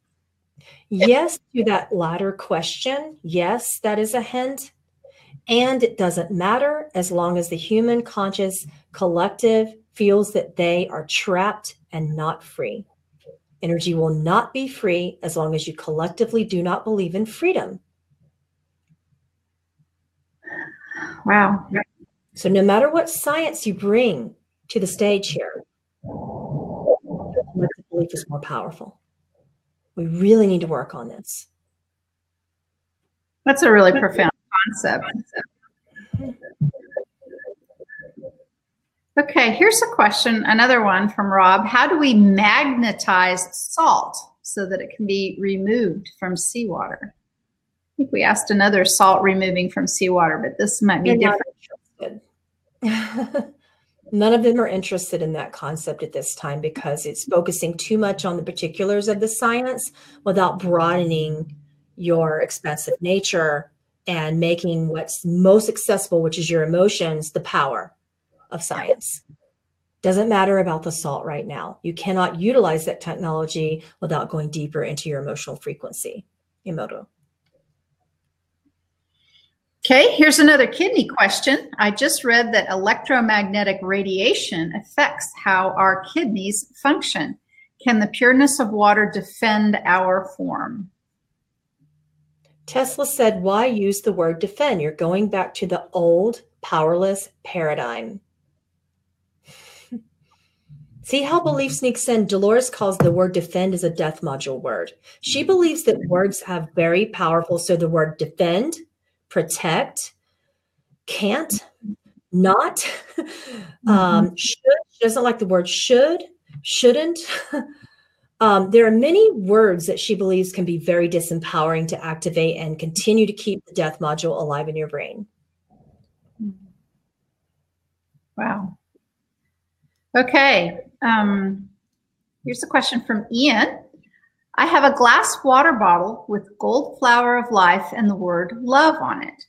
Yes, to that latter question. Yes, that is a hint. And it doesn't matter as long as the human conscious collective feels that they are trapped and not free. Energy will not be free as long as you collectively do not believe in freedom. Wow. So no matter what science you bring to the stage here, collective belief is more powerful. We really need to work on this. That's a really profound concept. Okay, here's a question, another one from Rob. How do we magnetize salt so that it can be removed from seawater? I think we asked another salt removing from seawater, but this might be different. None of them are interested in that concept at this time because it's focusing too much on the particulars of the science without broadening your expansive nature and making what's most accessible, which is your emotions, the power of science. Doesn't matter about the salt right now. You cannot utilize that technology without going deeper into your emotional frequency. Emoto. Okay, here's another kidney question. I just read that electromagnetic radiation affects how our kidneys function. Can the pureness of water defend our form? Tesla said, why use the word defend? You're going back to the old powerless paradigm. See how belief sneaks in? Dolores calls the word defend as a death module word. She believes that words have very powerful, so the word defend, protect, can't, not, should. She doesn't like the word should, shouldn't. There are many words that she believes can be very disempowering to activate and continue to keep the death module alive in your brain. Wow. Okay. Here's a question from Ian. I have a glass water bottle with gold flower of life and the word love on it.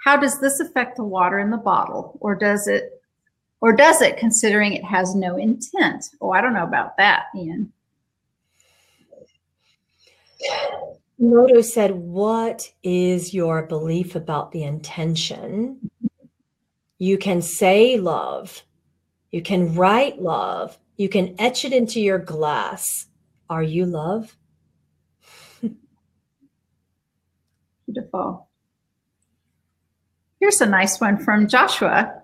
How does this affect the water in the bottle? Or does it considering it has no intent? Oh, I don't know about that, Ian. Emoto said, what is your belief about the intention? You can say love. You can write love. You can etch it into your glass. Are you love? Beautiful. Here's a nice one from Joshua.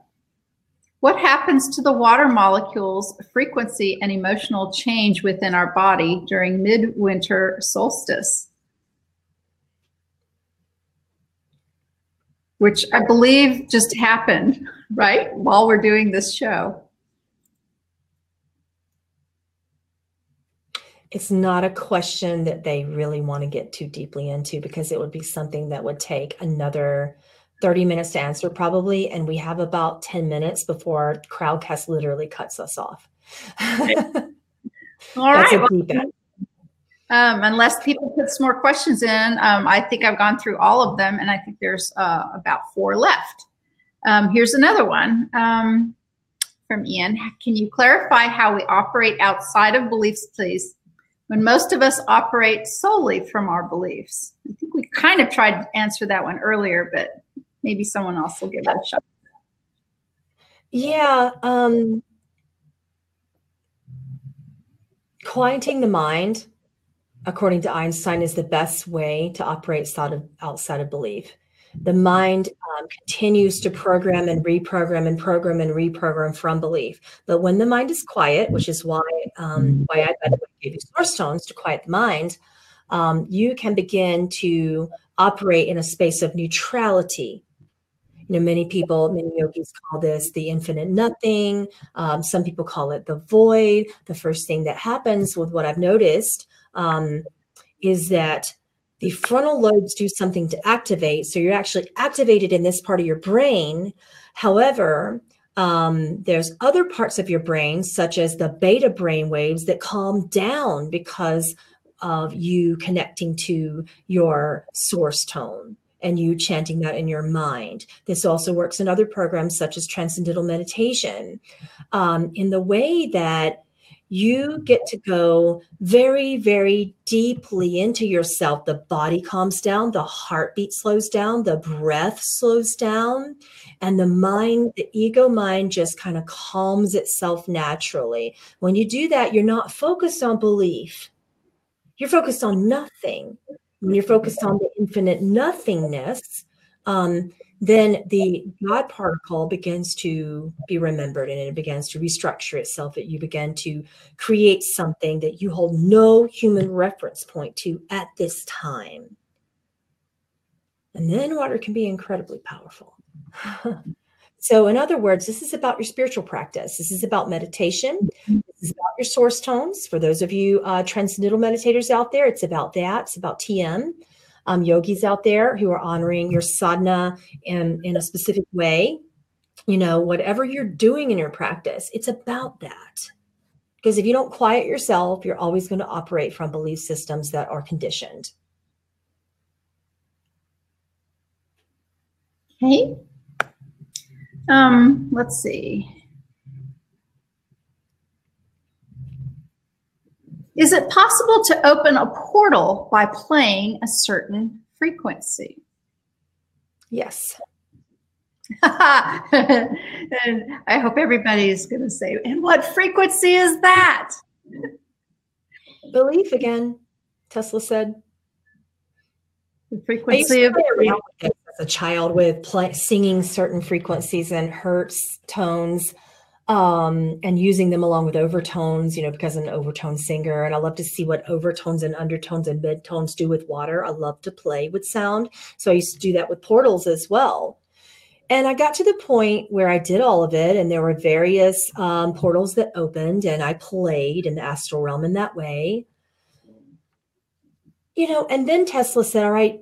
What happens to the water molecules' frequency and emotional change within our body during midwinter solstice? Which I believe just happened, right? While we're doing this show. It's not a question that they really want to get too deeply into because it would be something that would take another 30 minutes to answer probably. And we have about 10 minutes before Crowdcast literally cuts us off. All right. Unless people put some more questions in, I think I've gone through all of them, and I think there's about 4 left. Here's another one from Ian. Can you clarify how we operate outside of beliefs, please, when most of us operate solely from our beliefs? I think we kind of tried to answer that one earlier, but maybe someone else will give it a shot. Yeah. Quieting the mind, according to Einstein, is the best way to operate outside of belief. The mind continues to program and reprogram and program and reprogram from belief. But when the mind is quiet, which is why I gave you source tones to quiet the mind, you can begin to operate in a space of neutrality. Many yogis call this the infinite nothing. Some people call it the void. The first thing that happens with what I've noticed is that the frontal lobes do something to activate. So you're actually activated in this part of your brain. However, there's other parts of your brain, such as the beta brain waves, that calm down because of you connecting to your source tone and you chanting that in your mind. This also works in other programs such as transcendental meditation, in the way that you get to go very, very deeply into yourself. The body calms down, the heartbeat slows down, the breath slows down, and the mind, the ego mind, just kind of calms itself naturally. When you do that, you're not focused on belief. You're focused on nothing. When you're focused on the infinite nothingness, then the God particle begins to be remembered, and it begins to restructure itself. That you begin to create something that you hold no human reference point to at this time. And then water can be incredibly powerful. So in other words, this is about your spiritual practice. This is about meditation. This is about your source tones. For those of you transcendental meditators out there, it's about that. It's about TM. Yogis out there who are honoring your sadhana in a specific way. Whatever you're doing in your practice, it's about that. Because if you don't quiet yourself, you're always going to operate from belief systems that are conditioned. Okay. Let's see. Is it possible to open a portal by playing a certain frequency? Yes. And I hope everybody is going to say, and what frequency is that? Belief again, Tesla said. The frequency of as a child with singing certain frequencies and hertz tones, and using them along with overtones, because I'm an overtone singer, and I love to see what overtones and undertones and midtones do with water. I love to play with sound. So I used to do that with portals as well. And I got to the point where I did all of it, and there were various portals that opened, and I played in the astral realm in that way. And then Tesla said, all right,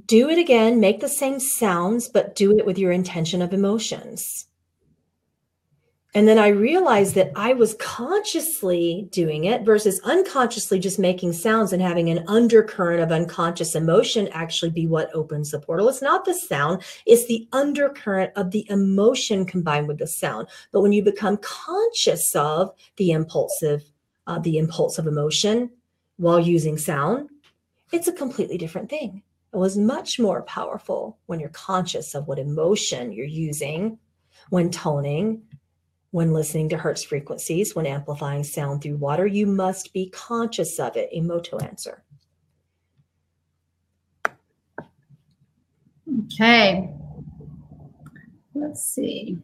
do it again, make the same sounds, but do it with your intention of emotions. And then I realized that I was consciously doing it versus unconsciously just making sounds and having an undercurrent of unconscious emotion actually be what opens the portal. It's not the sound, it's the undercurrent of the emotion combined with the sound. But when you become conscious of the impulse of emotion while using sound, it's a completely different thing. It was much more powerful when you're conscious of what emotion you're using when toning, when listening to hertz frequencies, when amplifying sound through water. You must be conscious of it. Emoto answer. Okay. Let's see.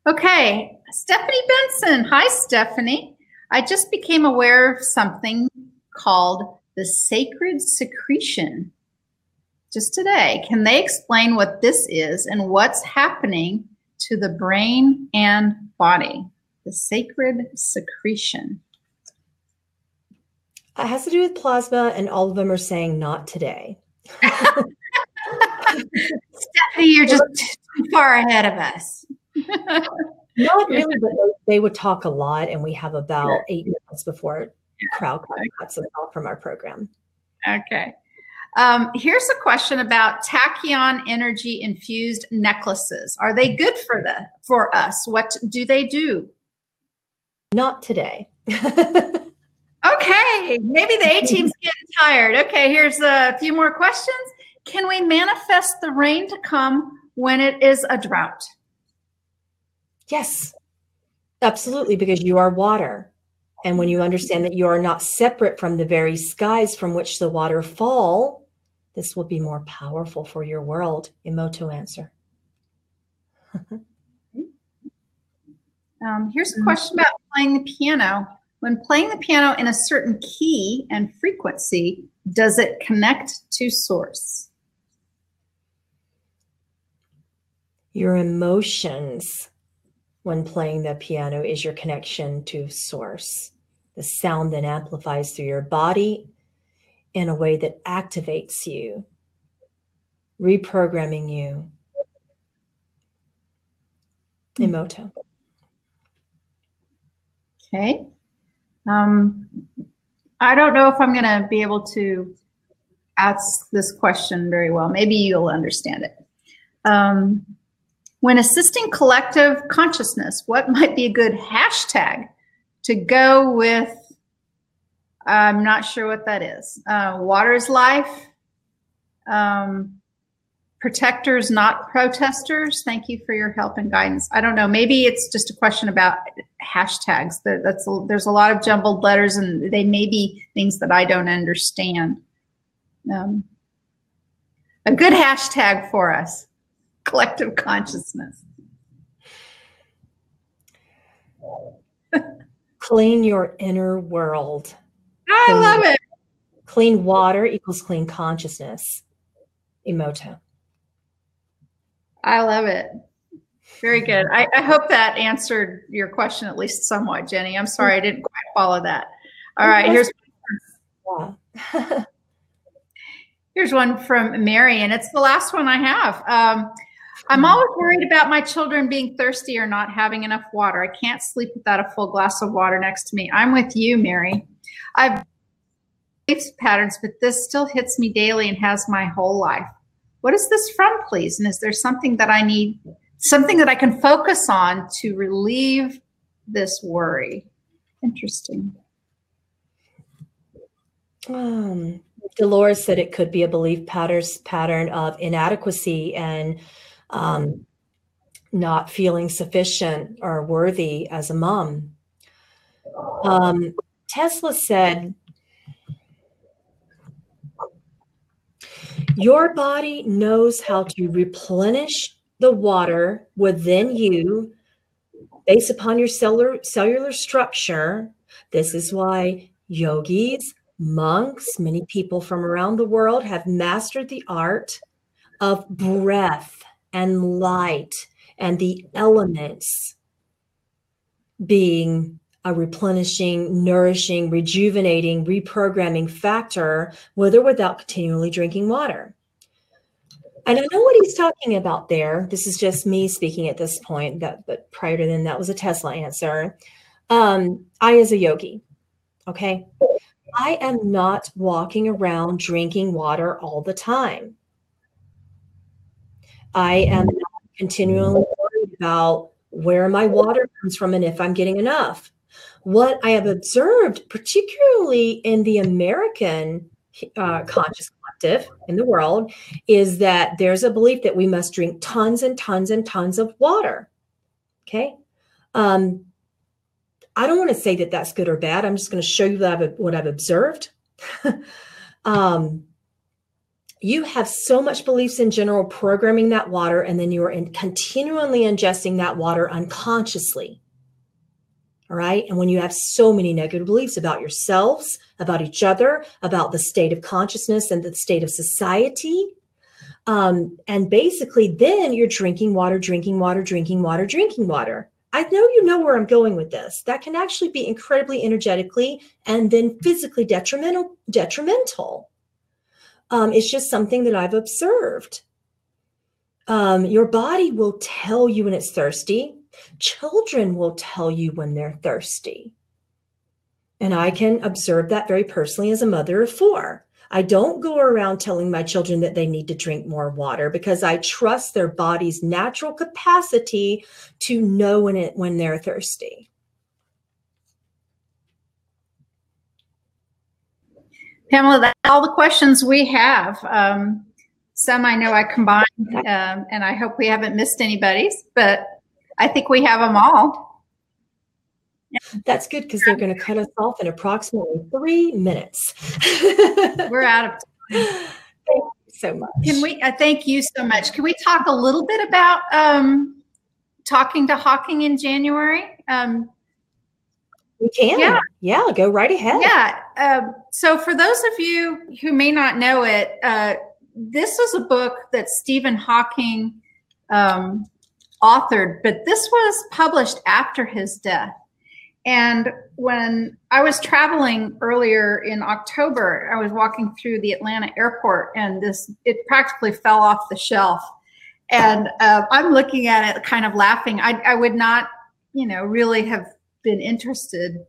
Okay. Stephanie Benson. Hi, Stephanie. I just became aware of something called the sacred secretion just today. Can they explain what this is and what's happening to the brain and body? The sacred secretion. It has to do with plasma, and all of them are saying not today. Stephanie, you're just too far ahead of us. Not really, but they would talk a lot, and we have about 8 minutes before crowd cuts us off from our program. Okay. Here's a question about tachyon energy infused necklaces. Are they good for us? What do they do? Not today. Okay, maybe the A-team's getting tired. Okay, here's a few more questions. Can we manifest the rain to come when it is a drought? Yes, absolutely, because you are water. And when you understand that you are not separate from the very skies from which the water fall, this will be more powerful for your world. Emoto answer. Here's a question about playing the piano. When playing the piano in a certain key and frequency, does it connect to source? Your emotions when playing the piano is your connection to source. The sound then amplifies through your body in a way that activates you, reprogramming you. Emoto. Okay. I don't know if I'm going to be able to ask this question very well. Maybe you'll understand it. When assisting collective consciousness, what might be a good hashtag to go with? I'm not sure what that is. Water is life. Protectors, not protesters. Thank you for your help and guidance. I don't know. Maybe it's just a question about hashtags. There's a lot of jumbled letters, and they may be things that I don't understand. A good hashtag for us: collective consciousness. Clean your inner world. I love it. Clean water equals clean consciousness. Emoto. I love it. Very good. I hope that answered your question at least somewhat, Jenny. I'm sorry I didn't quite follow that. All right, here's one from Mary, and it's the last one I have. I'm always worried about my children being thirsty or not having enough water. I can't sleep without a full glass of water next to me. I'm with you, Mary. I've patterns, but this still hits me daily and has my whole life. What is this from, please? And is there something that I need, something that I can focus on to relieve this worry? Interesting. Dolores said it could be a belief pattern of inadequacy and not feeling sufficient or worthy as a mom. Tesla said, your body knows how to replenish the water within you based upon your cellular structure. This is why yogis, monks, many people from around the world have mastered the art of breath and light and the elements being a replenishing, nourishing, rejuvenating, reprogramming factor with or without continually drinking water. And I know what he's talking about there. This is just me speaking at this point, but prior to then, that was a Tesla answer. I, as a yogi, okay, I am not walking around drinking water all the time. I am not continually worried about where my water comes from and if I'm getting enough. What I have observed, particularly in the American conscious collective in the world, is that there's a belief that we must drink tons and tons and tons of water. Okay. I don't want to say that that's good or bad. I'm just going to show you what I've observed. You have so much beliefs in general programming that water, and then you are continually ingesting that water unconsciously. All right. And when you have so many negative beliefs about yourselves, about each other, about the state of consciousness and the state of society, and basically then you're drinking water, drinking water, drinking water, drinking water. I know you know where I'm going with this. That can actually be incredibly energetically and then physically detrimental. It's just something that I've observed. Your body will tell you when it's thirsty. Children will tell you when they're thirsty. And I can observe that very personally as a mother of 4. I don't go around telling my children that they need to drink more water because I trust their body's natural capacity to know when they're thirsty. Pamela, that's all the questions we have. Some I know I combined, and I hope we haven't missed anybody's, but I think we have them all. That's good because they're going to cut us off in approximately 3 minutes. We're out of time. Thank you so much. Can we? Thank you so much. Can we talk a little bit about talking to Hawking in January? We can. Yeah, go right ahead. Yeah. So for those of you who may not know it, this was a book that Stephen Hawking authored, but this was published after his death. And when I was traveling earlier in October, I was walking through the Atlanta airport, and it practically fell off the shelf. And I'm looking at it kind of laughing. I would not, really have been interested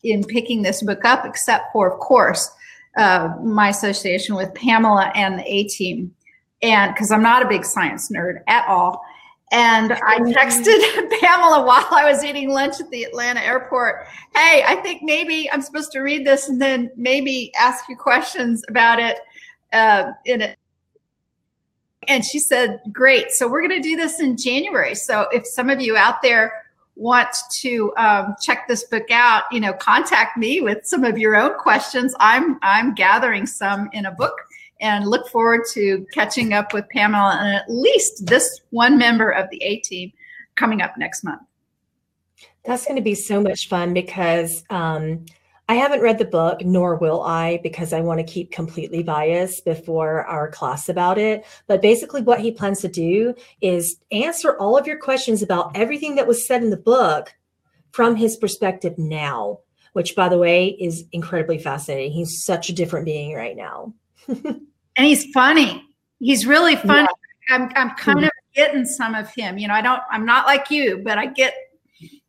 in picking this book up, except for, of course, my association with Pamela and the A-Team. And because I'm not a big science nerd at all. And I texted Pamela while I was eating lunch at the Atlanta airport, hey, I think maybe I'm supposed to read this and then maybe ask you questions about it in it. And she said, great. So we're going to do this in January. So if some of you out there want to check this book out, contact me with some of your own questions. I'm gathering some in a book, and look forward to catching up with Pamela and at least this one member of the A-Team coming up next month. That's going to be so much fun because I haven't read the book, nor will I, because I want to keep completely biased before our class about it. But basically what he plans to do is answer all of your questions about everything that was said in the book from his perspective now, which, by the way, is incredibly fascinating. He's such a different being right now. And he's funny. He's really funny. Yeah. I'm kind of getting some of him. I'm not like you, but I get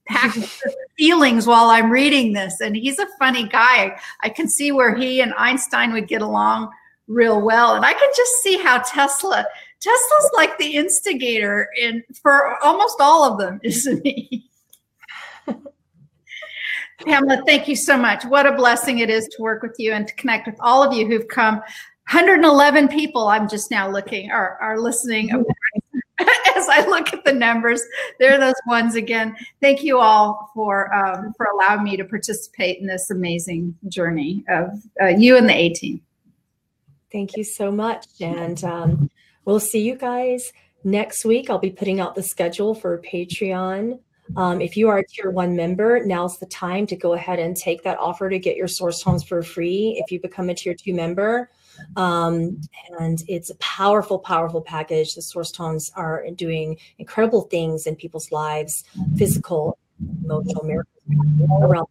packed with feelings while I'm reading this. And he's a funny guy. I can see where he and Einstein would get along real well. And I can just see how Tesla's like the instigator for almost all of them, isn't he? Pamela, thank you so much. What a blessing it is to work with you and to connect with all of you who've come. 111 people, I'm just now looking, are listening. As I look at the numbers, there are those ones again. Thank you all for allowing me to participate in this amazing journey of you and the A-Team. Thank you so much. And we'll see you guys next week. I'll be putting out the schedule for Patreon. If you are a Tier 1 member, now's the time to go ahead and take that offer to get your source homes for free if you become a Tier 2 member. And it's a powerful, powerful package. The source homes are doing incredible things in people's lives, physical, emotional miracles around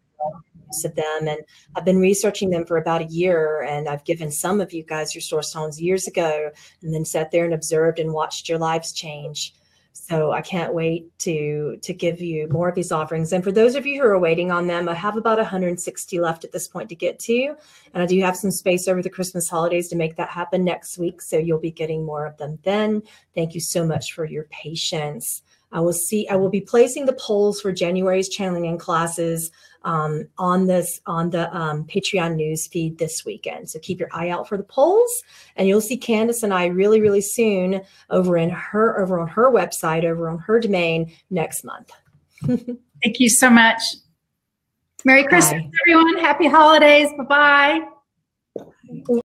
of them. And I've been researching them for about a year, and I've given some of you guys your source homes years ago and then sat there and observed and watched your lives change. So I can't wait to give you more of these offerings. And for those of you who are waiting on them, I have about 160 left at this point to get to. And I do have some space over the Christmas holidays to make that happen next week. So you'll be getting more of them then. Thank you so much for your patience. I will be placing the polls for January's channeling in classes on the Patreon news feed this weekend. So keep your eye out for the polls, and you'll see Candace and I really, really soon over on her website, over on her domain next month. Thank you so much. Merry Christmas, everyone. Happy holidays. Bye-bye.